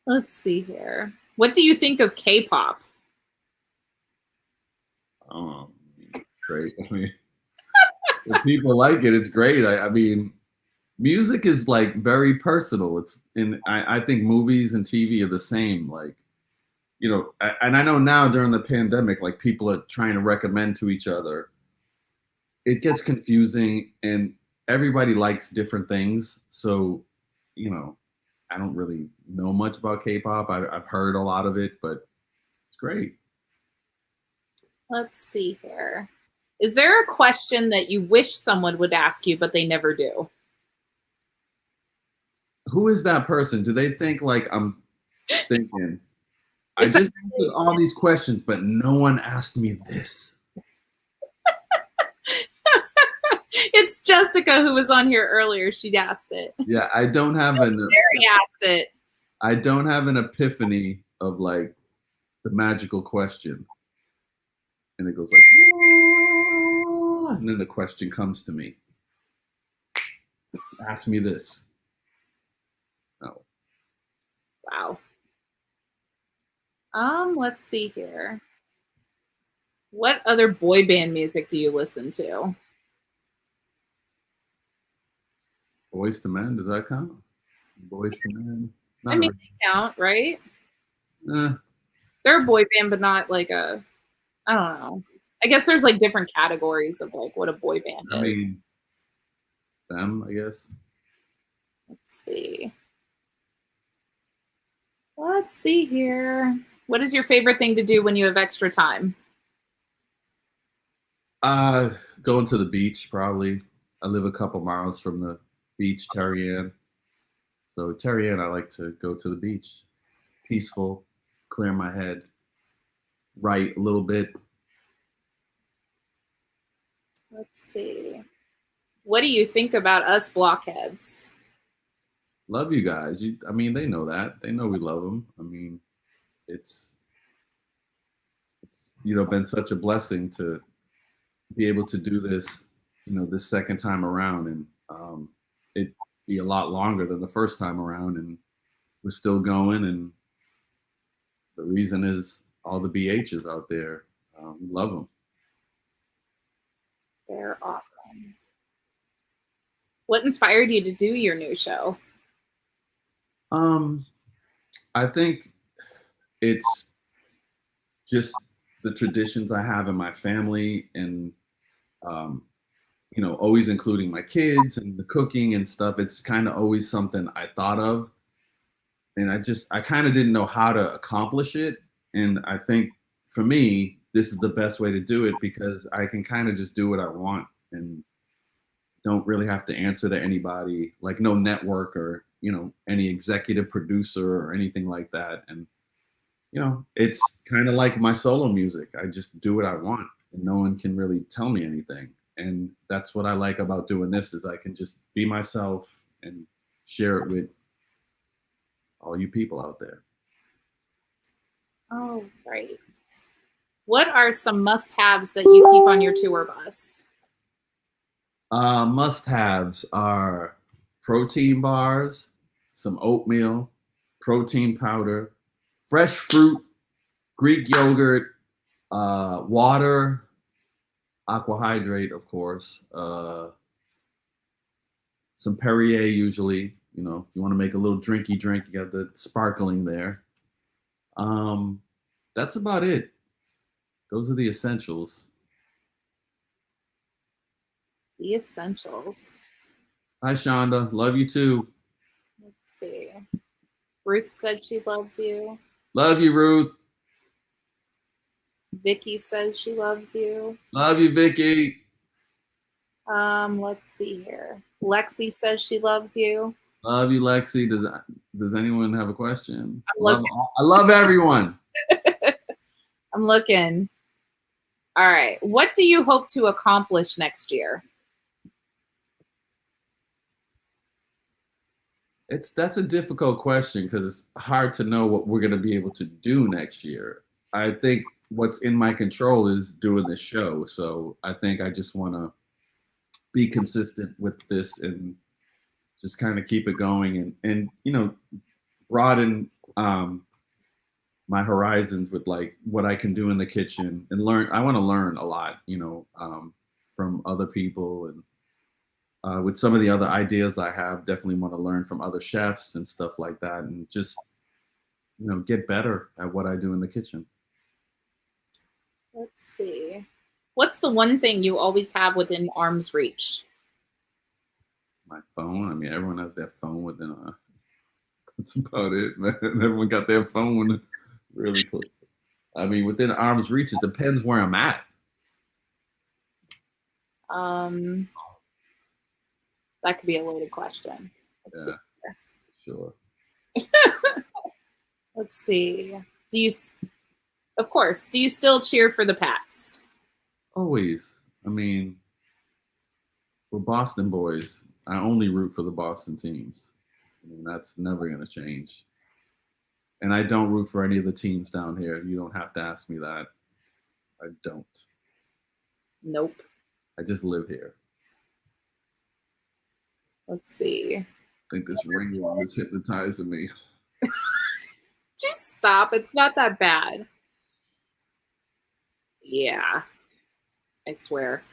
Let's see here. What do you think of K-pop? Oh, great. I mean, if people like it, it's great. I mean, music is like very personal. I think movies and TV are the same. Like, and I know now during the pandemic, like people are trying to recommend to each other. It gets confusing and everybody likes different things. So, I don't really know much about K-pop. I've heard a lot of it, but it's great. Let's see here. Is there a question that you wish someone would ask you, but they never do? Who is that person? Do they think like I'm thinking? I It's just answered all these questions, but no one asked me this. It's Jessica who was on here earlier. She asked it. Yeah, I don't have Mary asked it. I don't have an epiphany of like the magical question. And it goes like, "Ah," and then the question comes to me. Ask me this. No. Wow. Let's see here. What other boy band music do you listen to? Boys to Men, does that count? Boys to Men. I mean, they count, right? Eh, They're a boy band, but not like a, I don't know. I guess there's like different categories of like what a boy band is. I mean, them, I guess. Let's see. Let's see here. What is your favorite thing to do when you have extra time? Going to the beach, probably. I live a couple miles from the beach, Terrian. So Terrian, I like to go to the beach. Peaceful, clear my head, write a little bit. Let's see. What do you think about us blockheads? Love you guys. I mean, they know that. They know we love them. I mean, it's been such a blessing to be able to do this, this second time around, and it'd be a lot longer than the first time around, and we're still going, and the reason is all the BHs out there. We love them. They're awesome. What inspired you to do your new show? I think it's just the traditions I have in my family, and always including my kids and the cooking and stuff. It's kind of always something I thought of, and I kind of didn't know how to accomplish it. And I think for me, this is the best way to do it, because I can kind of just do what I want and don't really have to answer to anybody, like no network or, any executive producer or anything like that. And, it's kind of like my solo music. I just do what I want and no one can really tell me anything. And that's what I like about doing this, is I can just be myself and share it with all you people out there. Oh, right. What are some must-haves that you keep on your tour bus? Must-haves are protein bars, some oatmeal, protein powder, fresh fruit, Greek yogurt, water, aqua hydrate, of course, some Perrier usually. If you want to make a little drinky drink, you got the sparkling there. That's about it. Those are the essentials. The essentials. Hi, Shonda. Love you too. Let's see. Ruth said she loves you. Love you, Ruth. Vicky says she loves you. Love you, Vicky. Let's see here. Lexi says she loves you. Love you, Lexi. Does anyone have a question? I love everyone. I'm looking. All right. What do you hope to accomplish next year? That's a difficult question, because it's hard to know what we're going to be able to do next year. I think what's in my control is doing this show. So I think I just want to be consistent with this and just kind of keep it going, and broaden my horizons with like what I can do in the kitchen and learn. I want to learn a lot, from other people, and with some of the other ideas I have, definitely want to learn from other chefs and stuff like that, and just get better at what I do in the kitchen. Let's see. What's the one thing you always have within arm's reach? My phone. I mean, everyone has their phone within. That's about it, man. Everyone got their phone really close. I mean, within arm's reach. It depends where I'm at. That could be a loaded question. Let's Yeah, sure. Let's see. Do you, of course, do you still cheer for the Pats? Always. I mean, we're Boston boys. I only root for the Boston teams. I mean, that's never going to change. And I don't root for any of the teams down here. You don't have to ask me that. I don't. Nope. I just live here. Let's see. I think this ringworm is hypnotizing me. Just stop. It's not that bad. Yeah. I swear.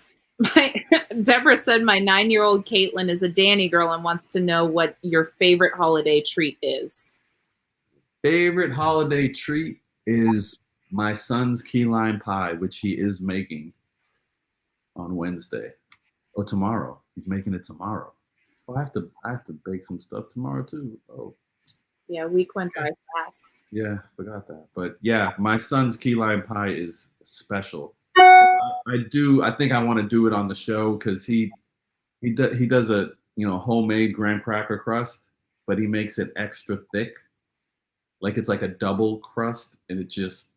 Deborah said my 9-year-old Caitlin is a Danny girl and wants to know what your favorite holiday treat is. Favorite holiday treat is my son's key lime pie, which he is making on Wednesday or tomorrow. He's making it tomorrow. Oh, I have to bake some stuff tomorrow too. Oh. Yeah, week went by fast. Yeah, forgot that. But yeah, my son's key lime pie is special. I think I want to do it on the show because he does a homemade graham cracker crust, but he makes it extra thick, like it's like a double crust, and it's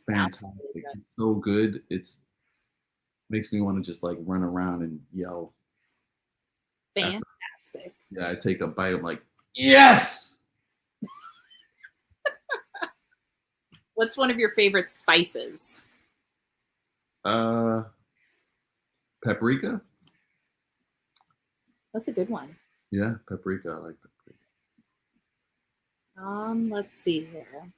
fantastic. It's so good. It's makes me want to just like run around and yell. Fantastic. Yeah, I take a bite. I'm like, yes. What's one of your favorite spices? Paprika. That's a good one. Yeah, paprika. I like paprika. Let's see here.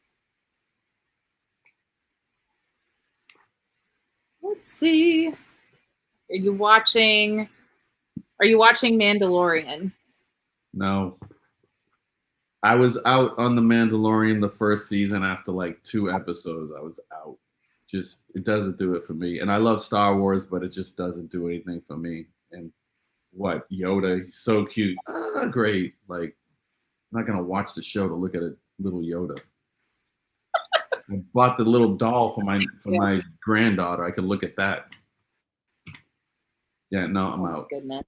Let's see. Are you watching Mandalorian? No. I was out on the Mandalorian the first season after like 2 episodes. I was out. Just it doesn't do it for me. And I love Star Wars, but it just doesn't do anything for me. And what, Yoda, he's so cute. Great. Like, I'm not gonna watch the show to look at a little Yoda. I bought the little doll for my granddaughter. I can look at that. Yeah, no, I'm out. Goodness.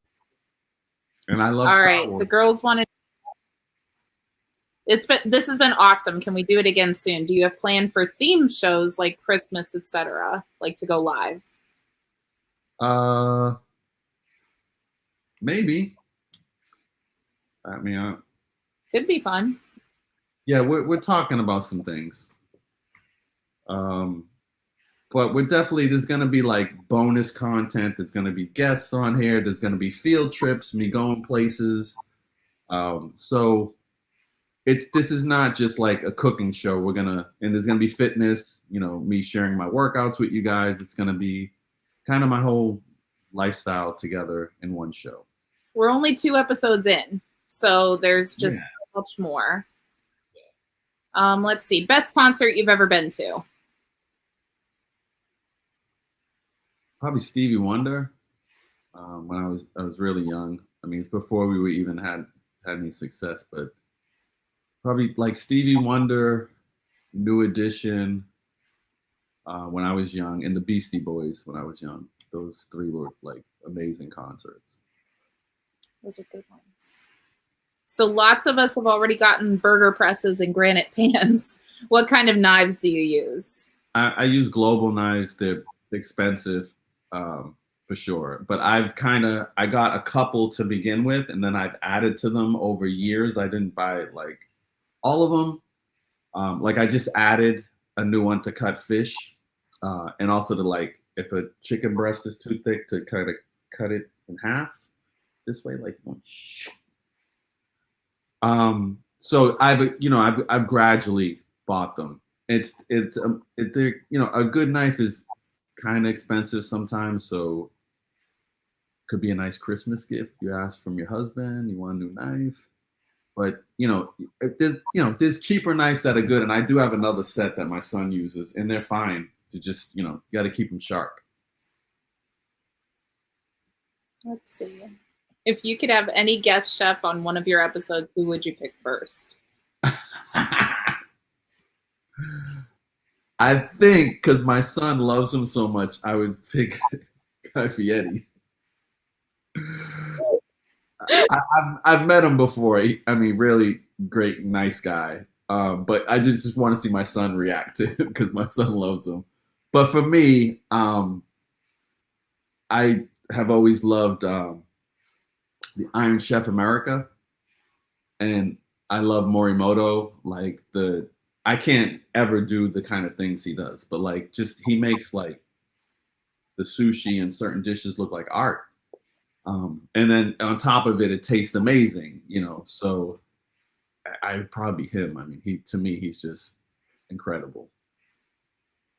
And I love All Star right, Wars. the girls wanted. This has been awesome. Can we do it again soon? Do you have planned for theme shows like Christmas, etc., like to go live? Maybe. I mean, Could be fun. yeah, we're talking about some things. But we're definitely, there's going to be like bonus content. There's going to be guests on here. There's going to be field trips, me going places. So this is not just like a cooking show. And there's going to be fitness, me sharing my workouts with you guys. It's going to be kind of my whole lifestyle together in one show. We're only 2 episodes in, so there's just so much more. Let's see. Best concert you've ever been to? Probably Stevie Wonder. When I was really young. I mean, it's before we even had any success, but probably like Stevie Wonder, New Edition, when I was young, and the Beastie Boys when I was young. Those 3 were like amazing concerts. Those are good ones. So lots of us have already gotten burger presses and granite pans. What kind of knives do you use? I use Global knives. They're expensive, for sure. But I got a couple to begin with, and then I've added to them over years. I didn't buy like all of them. Like I just added a new one to cut fish, and also to like if a chicken breast is too thick to kind of cut it in half this way, like one. So I've gradually bought them. It's a good knife is kind of expensive sometimes, so could be a nice Christmas gift. You ask from your husband, you want a new knife, but there's cheaper knives that are good, and I do have another set that my son uses, and they're fine. To just you got to keep them sharp. Let's see. If you could have any guest chef on one of your episodes, who would you pick first? I think because my son loves him so much, I would pick Guy Fieri. I've met him before. Really great, nice guy. But I just want to see my son react to it because my son loves them. But for me, I have always loved the Iron Chef America, and I love Morimoto. Like I can't ever do the kind of things he does, but like just he makes like the sushi and certain dishes look like art. And then on top of it, it tastes amazing, you know. So I'd probably be him. I mean, to me, he's just incredible.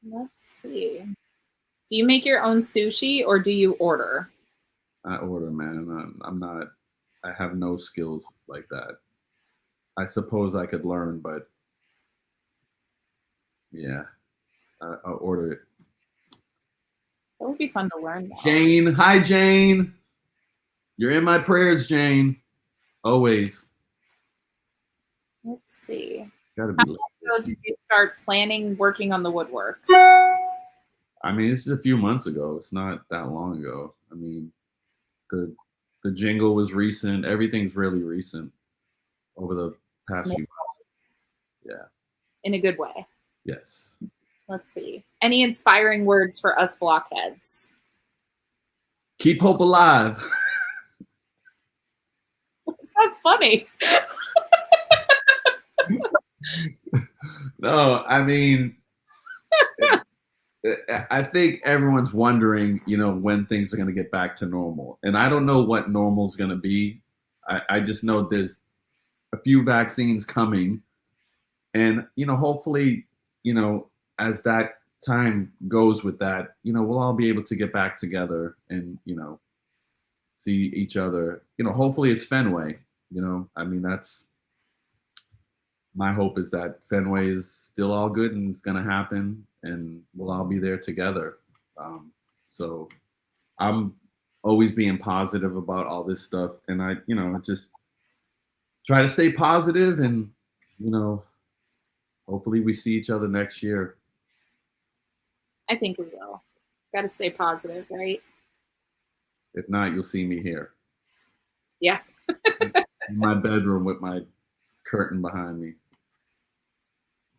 Let's see. Do you make your own sushi or do you order? I order, man. I'm not. I have no skills like that. I suppose I could learn, but yeah, I'll order it. That would be fun to learn. Though. Jane, hi Jane. You're in my prayers, Jane. Always. Let's see. Gotta be. How long ago did you start planning working on the Woodworks? I mean, this is a few months ago. It's not that long ago. I mean, the jingle was recent. Everything's really recent over the past few months. Yeah. In a good way. Yes. Let's see. Any inspiring words for us blockheads? Keep hope alive. Is that funny? No, I mean, I think everyone's wondering, you know, when things are going to get back to normal. And I don't know what normal is going to be. I just know there's a few vaccines coming. And, you know, hopefully, you know, as that time goes with that, you know, we'll all be able to get back together and, you know, see each other. You know, hopefully it's Fenway. You know, I mean, that's my hope, is that Fenway is still all good and it's going to happen and we'll all be there together. So I'm always being positive about all this stuff. And I, you know, just try to stay positive and, you know, hopefully we see each other next year. I think we will. Got to stay positive, right? If not, you'll see me here. Yeah. In my bedroom with my curtain behind me.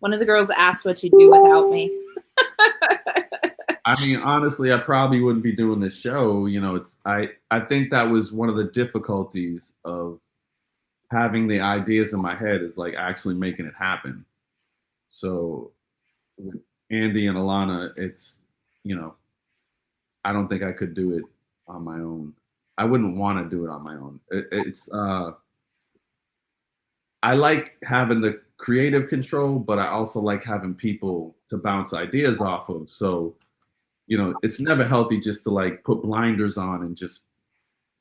One of the girls asked what you'd do without me. I mean, honestly, I probably wouldn't be doing this show. You know, I think that was one of the difficulties of having the ideas in my head, is like actually making it happen. So with Andy and Alana, it's, you know, I don't think I could do it on my own. I wouldn't want to do it on my own. I like having the creative control, but I also like having people to bounce ideas off of. So, you know, it's never healthy just to like put blinders on and just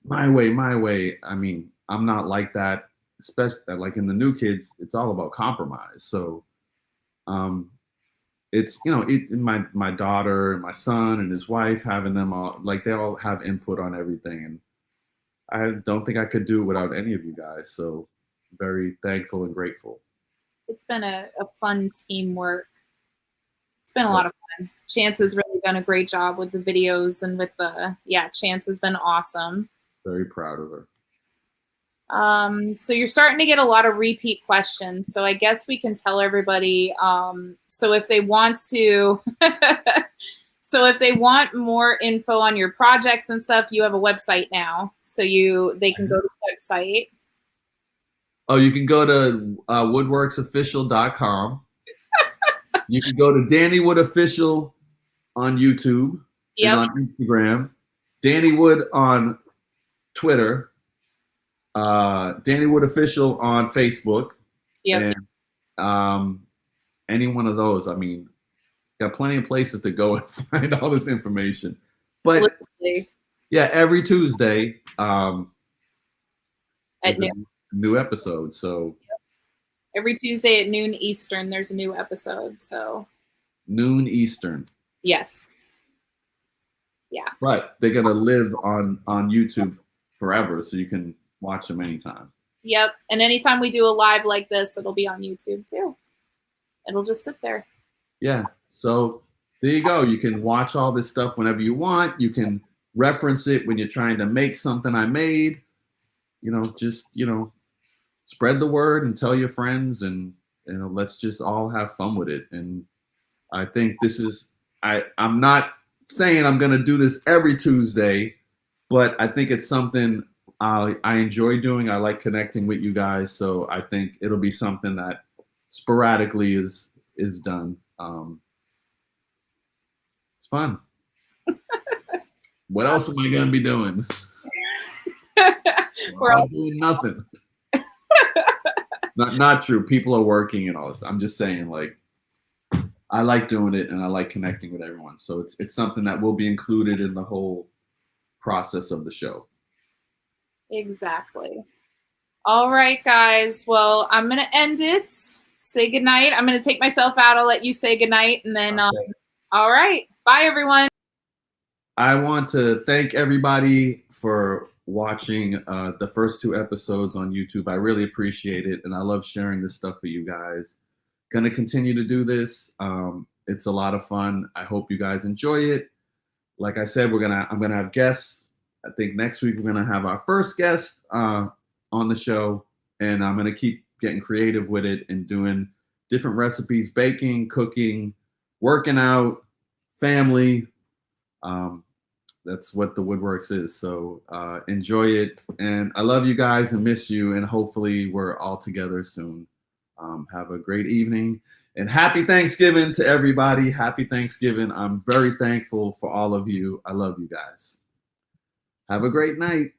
my way. I mean, I'm not like that, especially like in the new kids, it's all about compromise. So, it's, you know, my daughter and my son and his wife, having them all, like they all have input on everything. And I don't think I could do it without any of you guys. So very thankful and grateful. It's been a fun teamwork. It's been a lot of fun. Chance has really done a great job with the videos and with Chance has been awesome. Very proud of her. So you're starting to get a lot of repeat questions. So I guess we can tell everybody, so if they want to, so if they want more info on your projects and stuff, you have a website now. So they can go to the website. Oh, you can go to woodworksofficial.com. You can go to Danny Wood Official on YouTube and on Instagram. Danny Wood on Twitter. Danny Wood Official on Facebook. Yep. And any one of those. I mean, got plenty of places to go and find all this information. But literally. Yeah, every Tuesday at noon. New episode. So every Tuesday at noon Eastern, there's a new episode. So noon Eastern. Yes. Yeah. But they're gonna live on YouTube forever, so you can watch them anytime. Yep. And anytime we do a live like this, it'll be on YouTube too. It'll just sit there. Yeah. So there you go. You can watch all this stuff whenever you want. You can reference it when you're trying to make something I made. You know, just, you know, spread the word and tell your friends, and let's just all have fun with it. And I think this is, I'm not saying I'm going to do this every Tuesday, but I think it's something I enjoy doing. I like connecting with you guys. So I think it'll be something that sporadically is done. It's fun. What else am I going to be doing? We're all doing nothing. Not true. People are working and all this. I'm just saying, like, I like doing it and I like connecting with everyone. So it's something that will be included in the whole process of the show. Exactly. All right, guys. Well, I'm going to end it. Say goodnight. I'm going to take myself out. I'll let you say goodnight. And then, Okay. All right. Bye, everyone. I want to thank everybody for watching the first 2 episodes on YouTube. I really appreciate it. And I love sharing this stuff with you guys. Going to continue to do this. It's a lot of fun. I hope you guys enjoy it. Like I said, I'm going to have guests. I think next week we're going to have our first guest on the show. And I'm going to keep getting creative with it and doing different recipes, baking, cooking, working out, family. That's what the Woodworks is. So enjoy it. And I love you guys and miss you. And hopefully we're all together soon. Have a great evening and happy Thanksgiving to everybody. Happy Thanksgiving. I'm very thankful for all of you. I love you guys. Have a great night.